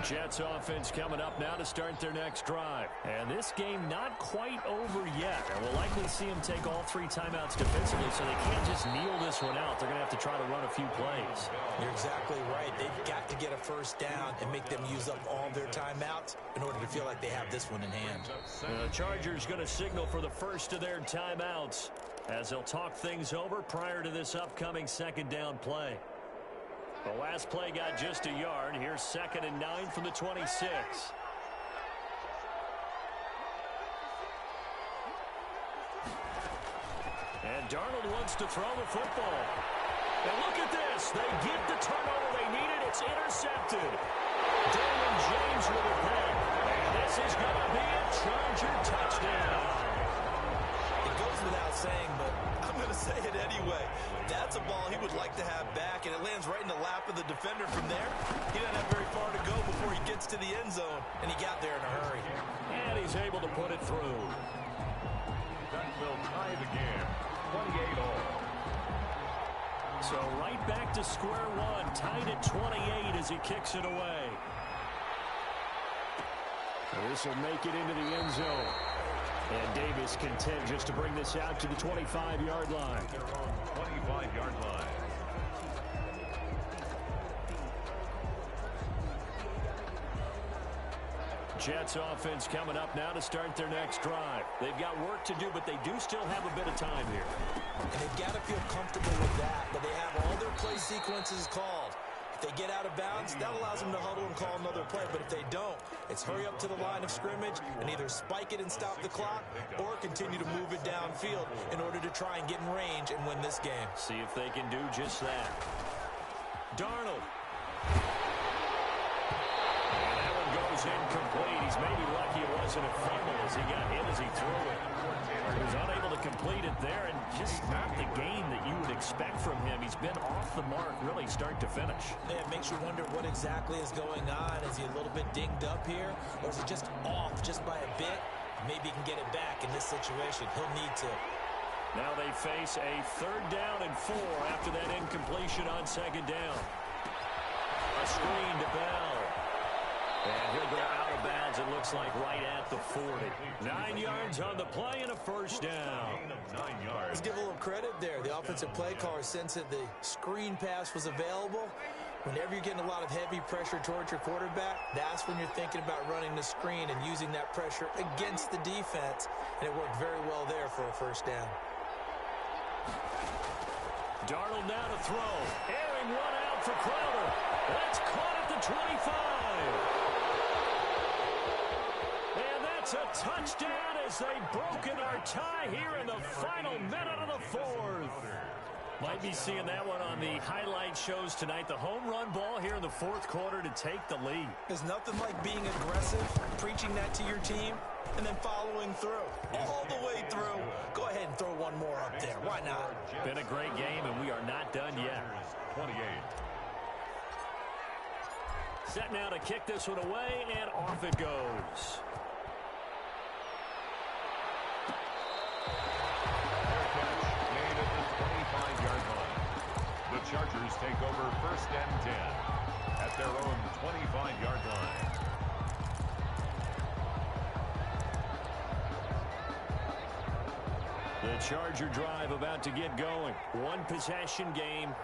Jets offense coming up now to start their next drive. And this game not quite over yet. And we'll likely see them take all 3 timeouts defensively, so they can't just kneel this one out. They're going to have to try to run a few plays. You're exactly right. They've got to get a 1st down and make them use up all their timeouts in order to feel like they have this one in hand. The Chargers going to signal for the first of their timeouts as they'll talk things over prior to this upcoming 2nd down play. The last play got just a yard. Here's 2nd and 9 from the 26. And Darnold wants to throw the football. And look at this. They get the turnover they needed. It's intercepted. Damon James with a pick. And this is going to be a Charger touchdown. It goes without saying, but I'm going to say it anyway. That's a ball he would like to have back, and it lands right in the lap of the defender from there. He doesn't have very far to go before he gets to the end zone, and he got there in a hurry. And he's able to put it through. That will tie the game. 28 all. So right back to square one, tied at 28 as he kicks it away. This will make it into the end zone. And Davis content just to bring this out to the 25-yard line. Their own 25-yard line. Jets offense coming up now to start their next drive. They've got work to do, but they do still have a bit of time here. And they've got to feel comfortable with that, but they have all their play sequences called. If they get out of bounds, that allows them to huddle and call another play. But if they don't, it's hurry up to the line of scrimmage and either spike it and stop the clock or continue to move it downfield in order to try and get in range and win this game. See if they can do just that. Darnold. And that one goes incomplete. He's maybe lucky it wasn't a fumble as he got hit as he threw it. He was unable to complete it there, and just not the game that you would expect from him. He's been off the mark really start to finish. Yeah, it makes you wonder what exactly is going on. Is he a little bit dinged up here, or is it just off just by a bit? Maybe he can get it back in this situation. He'll need to. Now they face a 3rd down and 4 after that incompletion on 2nd down. A screen to Bell. And he'll go out of bounds, it looks like, right at the 40. 9 yards on the play and a 1st down. Let's give a little credit there. The offensive play caller sensed that the screen pass was available. Whenever you're getting a lot of heavy pressure towards your quarterback, that's when you're thinking about running the screen and using that pressure against the defense. And it worked very well there for a 1st down. Darnold now to throw. Airing one out for Crowder. That's caught at the 25. And that's a touchdown as they've broken our tie here in the final minute of the 4th. Might be seeing that one on the highlight shows tonight. The home run ball here in the 4th quarter to take the lead. There's nothing like being aggressive, preaching that to your team, and then following through. All the way through. Go ahead and throw one more up there. Why not? Been a great game, and we are not done yet. 28. Set now to kick this one away, and off it goes. The Chargers take over 1st and 10 at their own 25-yard line. The Charger drive about to get going. One possession game.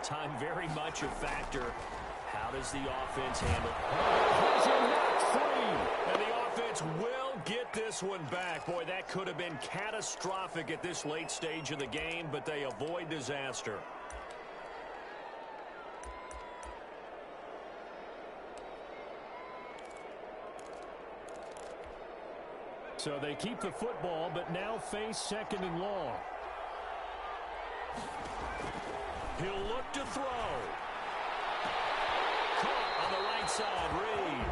Time very much a factor. How does the offense handle? He's knocked free. And the offense will get this one back. Boy, that could have been catastrophic at this late stage of the game, but they avoid disaster. So they keep the football, but now face 2nd and long. He'll look to throw. Caught on the right side, Reed.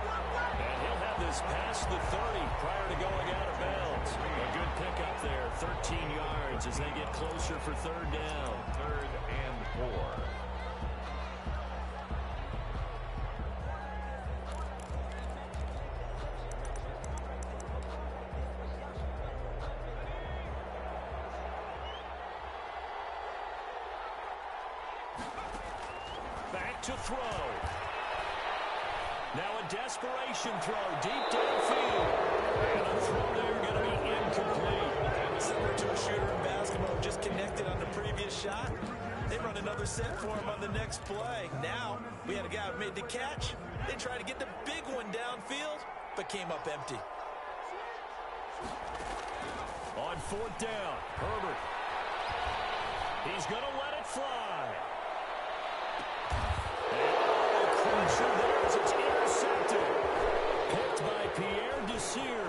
And he'll have this past the 30 prior to going out of bounds. A good pickup there, 13 yards as they get closer for 3rd down. 3rd and 4. To throw. Now a desperation throw deep downfield. And the throw there going to be incomplete. Similar to a shooter in basketball, just connected on the previous shot. They run another set for him on the next play. Now we had a guy who made the catch. They tried to get the big one downfield, but came up empty. On 4th down, Herbert. He's going to let it fly. Crucial there as it's intercepted. Picked by Pierre Desir.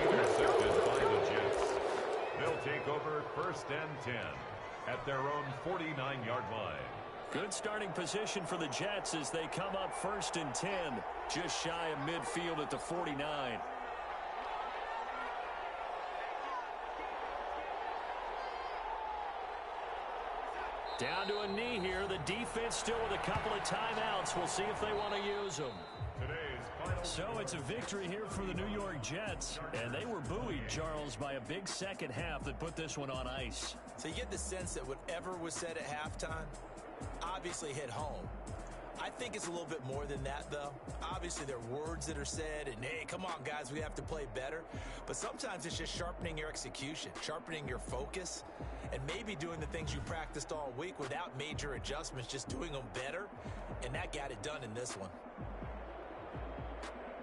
Intercepted by the Jets. They'll take over 1st and 10 at their own 49-yard line. Good starting position for the Jets as they come up 1st and 10. Just shy of midfield at the 49. Down to a knee here. The defense still with a couple of timeouts. We'll see if they want to use them. So it's a victory here for the New York Jets. And they were buoyed, Charles, by a big second half that put this one on ice. So you get the sense that whatever was said at halftime obviously hit home. I think it's a little bit more than that, though. Obviously, there are words that are said, and, hey, come on, guys, we have to play better. But sometimes it's just sharpening your execution, sharpening your focus, and maybe doing the things you practiced all week without major adjustments, just doing them better, and that got it done in this one.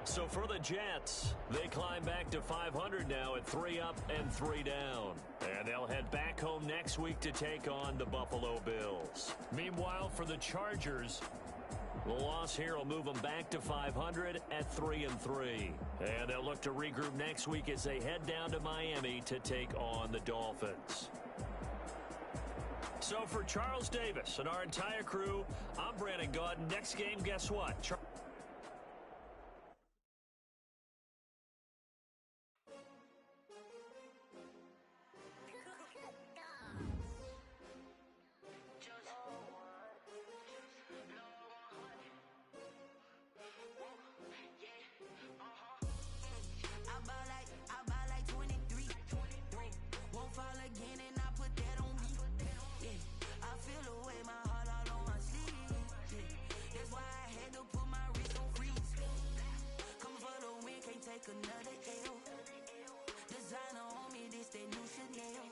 So for the Jets, they climb back to 500 now at 3 up and 3 down. And they'll head back home next week to take on the Buffalo Bills. Meanwhile, for the Chargers, the loss here will move them back to 500 at 3 and 3. And they'll look to regroup next week as they head down to Miami to take on the Dolphins. So for Charles Davis and our entire crew, I'm Brandon Gaudin. Next game, guess what? Another L. Designer on me, this that new Chanel.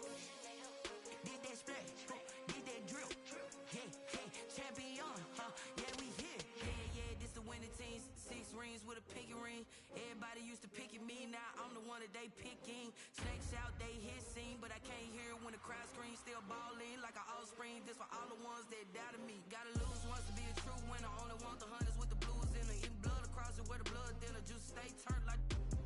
Did that splash, did that drill. Yeah, yeah, champion, yeah, we here. Yeah, this the winning team. 6 rings with a pinky ring. Everybody used to pick at me, now I'm the one that they picking. Snakes out, they hit scene, but I can't hear when the crowd screams. Still balling like an offspring. This for all the ones that doubted me. Gotta lose once to be a true winner. Only want the hunters with the blues in it. Eating blood across it where the blood dinner. Juice stay turned like.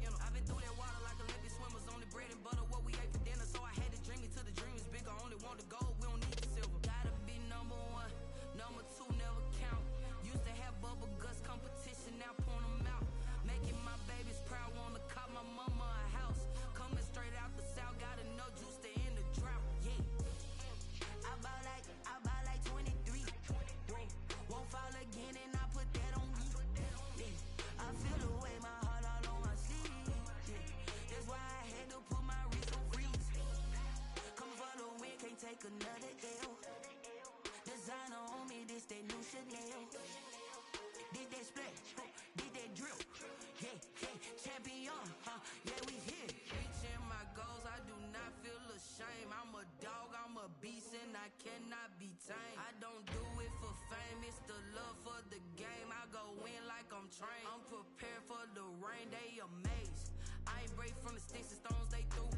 I've been through that water like Olympic swimmers. Only bread and butter, what we ate for dinner. So I had to dream it till the dream is bigger. Only want the gold, we don't need the silver. Gotta be number 1, number 2 never count. Used to have bubble guts competition, now point them out. Making my babies proud, wanna cop my mama a house. Coming straight out the south, got enough juice to end the drought. Yeah, I buy like 23. Won't fall again and I put that on me. Yeah, I feel the way my heart all on my sleeve. That's why I had to put my wrist on freeze. Come for the win, can't take another L. Designer on me, this that new Chanel. Did that splash, did that drill. Yeah, yeah, champion, yeah, we here. Reaching my goals, I do not feel ashamed. I'm a dog, I'm a beast, and I cannot be tamed. I don't do it for fame, it's the love for the game. I go in like I'm trained. I'm prepared for the rain, they amazed. I ain't break from the sticks and stones they threw.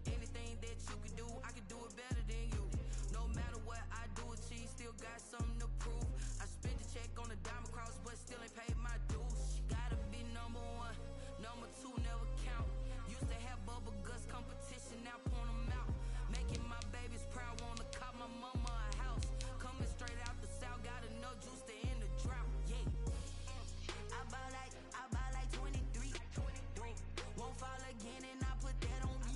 Anything that you can do, I can do it better than you. No matter what I do, achieve, still got something to prove. I spent the check on the diamond cross, but still ain't paid my dues. Gotta be number 1, number 2 never count. Used to have bubble guts competition, now point them out. Making my babies proud, wanna cop my mama a house. Coming straight out the south, got enough juice to end the drought. Yeah, I buy like 23. Won't fall again and I put that on me.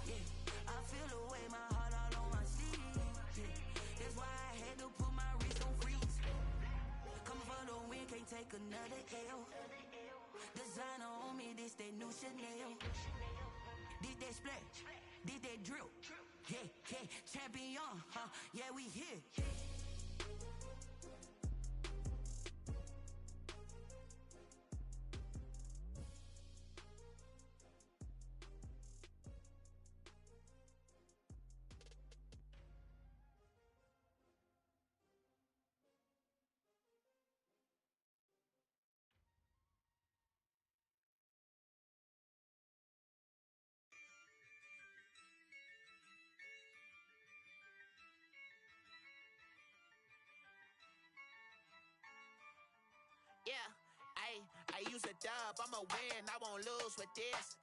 Yeah, I feel the way my heart all on my sleeve. Yeah, that's why I had to put my wrist on freeze. Coming for the win, can't take another L. Designer on me, this that new Chanel. Did that splash, did that drill. Yeah, yeah, champion, yeah, we here. Yeah, I use a dub, I'ma win, I won't lose with this.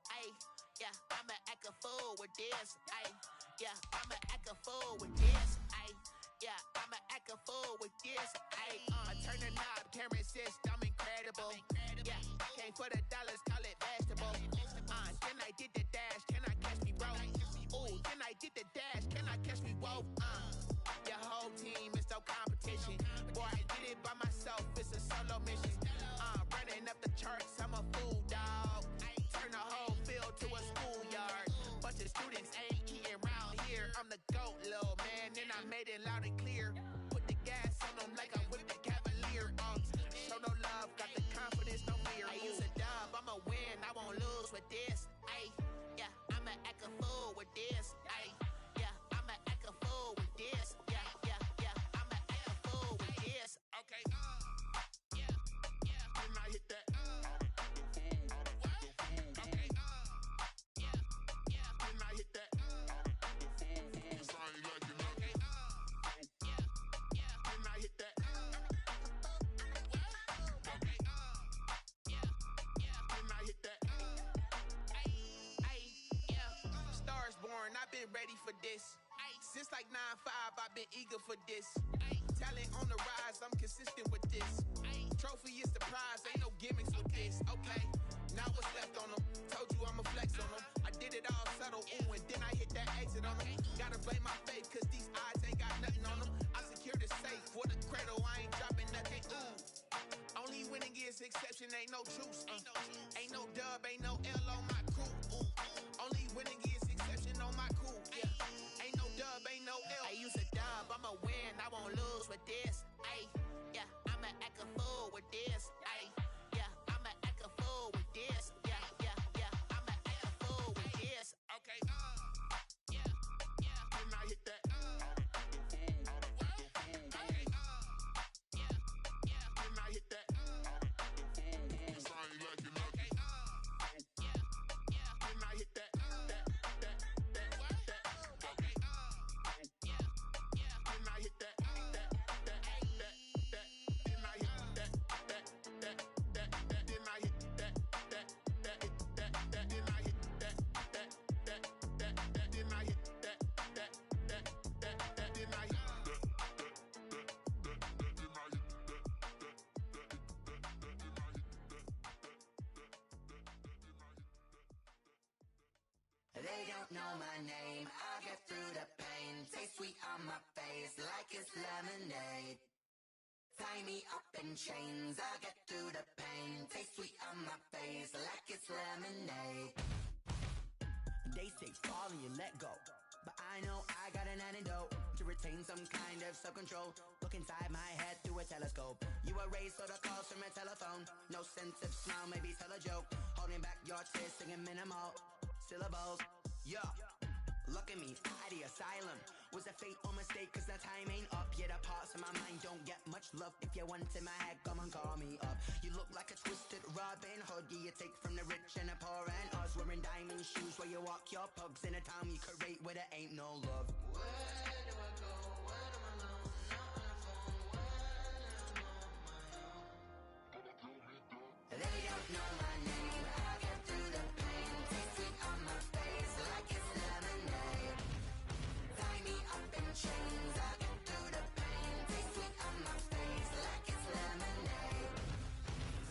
Yeah, I'ma act a fool with this. Yeah, I'ma act a fool with this. Yeah, I'ma act a fool with this. Turn the knob, camera assist, I'm incredible. Yeah, came for the dollars, call it vegetable. Then I did the dash, can I catch me, bro? Ooh, then I did the dash, can I catch me, whoa? Your whole team is no competition. Boy, I did it by myself, it's a solo mission. Running up the charts, I'm a fool, dog. Turn the whole field to a schoolyard. Bunch of students ain't eating round here. I'm the GOAT, little man, and I made it loud and clear. Put the gas on them like I'm with the Cavalier. Show no love, got the confidence, no fear. I use a dub, I'ma win, I won't lose with this. Yeah, I'ma act a fool with this. Yeah, I'ma act a fool with this. Yeah, I'ma act a fool with this. Okay, yeah, can I hit that? 9'5", I've been eager for this. Ay, talent on the rise, I'm consistent with this. Ay, trophy is the prize, ain't no gimmicks with this. Okay, now what's left on them? Told you I'ma flex on them. I did it all subtle, ooh, and then I hit that exit on them. Gotta blame my faith, cause these odds ain't got nothing on them. I secured the safe for the cradle, I ain't dropping nothing, ooh. Only winning is exception, ain't no truce. Ain't no dub, ain't no L on my crew. Only winning is exception on my crew. Yeah. Ain't no dub, ain't no L. I use a dub, I'ma win, I won't lose with this. Ay, yeah, I'ma act a fool with this. Ay, yeah, I'ma act a fool with this. Yeah, yeah, yeah, I'ma act a fool with this. Okay, yeah, yeah, then I hit that. They don't know my name, I get through the pain. Taste sweet on my face like it's lemonade. Tie me up in chains, I get through the pain. Taste sweet on my face like it's lemonade. They say fall and you let go, but I know I got an antidote to retain some kind of self-control. Look inside my head through a telescope. You erase all the calls from a telephone. No sense of smile, maybe tell a joke. Holding back your tears, singing minimal syllables. Yeah, look at me, at the asylum. Was a fate or mistake, cause the time ain't up. Yeah, the parts of my mind don't get much love. If you want in my head, come and call me up. You look like a twisted Robin Hood. Yeah, you take from the rich and the poor and us. Wearing diamond shoes where you walk your pugs. In a town you create where there ain't no love. Where do I go? When am I alone? Not on the phone. When I'm on my own. They don't know my name. I get through the pain. Taste sweet on my face like it's lemonade. Tie me up in chains. I get through the pain. Taste sweet on my face like it's lemonade.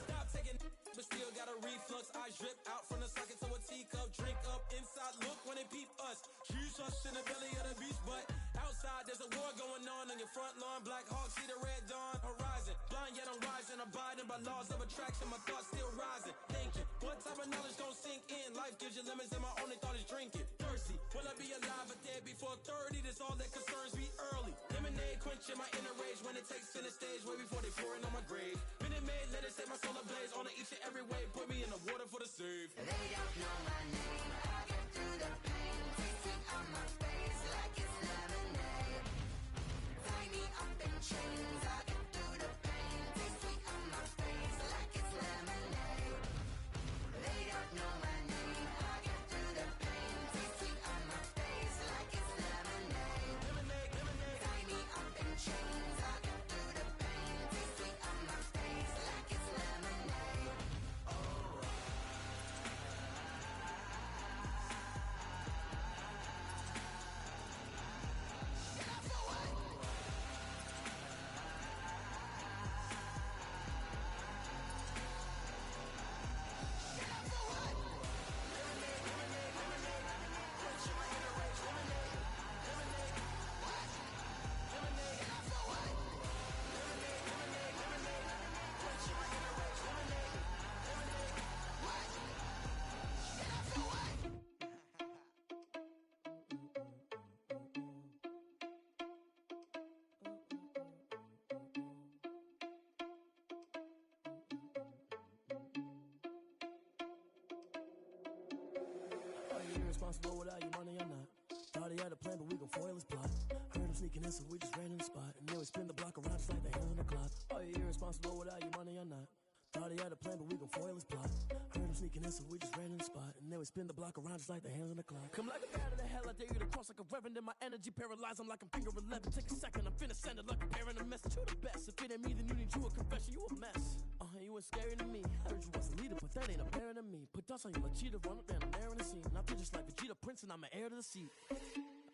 Stop taking but still got a reflux. I drip out from the socket to a teacup. Drink up inside. Look when they peep us. Jesus in the belly of the beast, but outside there's a war going on your front lawn. Black Hawk, see the red dawn horizon. Blind yet I'm rising, abiding by laws of attraction. My thoughts still rising, thinking what type of knowledge gon' sink in? Life gives you lemons and my only thought is drinking. Thirsty, will I be alive or dead before 30? That's all that concerns me early. Lemonade quenching my inner rage when it takes center stage way before they pouring on my grave. Minute Maid, let it set my soul ablaze on each and every way. Put me in the water for the save. They don't know my name. I get through the pain. Taste sweet on my face like it's lemonade. Tie me up in chains. I get through the pain. Taste sweet on my face like it's lemonade. They don't know my name. I get through the pain. Taste sweet on my face like it's lemonade. Lemonade, lemonade. Tie me up in chains. I get through the pain. Taste sweet on my face like it's lemonade. Are you irresponsible without your money or not? Thought he had a plan, but we gon' foil his plot. Heard him sneaking in, so we just ran in the spot. And then we spin the block around just like the hands on the clock. Are you irresponsible without your money or not? Thought he had a plan, but we gon' foil his plot. Heard him sneaking in, so we just ran in the spot. And then we spin the block around just like the hands on the clock. Come like a bat of the hell, I dare you to cross like a reverend. In my energy paralyzed, I'm like I'm finger 11. Take a second, I'm finna send it like a parent a message. You the best, if it ain't me, then you need you a confession. You a mess, you ain't scary to me. Heard you was a leader, but that ain't apparent to me. Put dust on you like cheetah, run up and I'm there in the scene. And I feel just like Vegeta Prince and I'm an heir to the seat.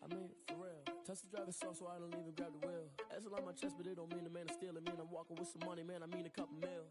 I mean, for real. Touch the driver's sauce so I don't even grab the wheel. That's on my chest, but it don't mean the man is stealing. Mean I'm walking with some money, man, I mean a couple mil.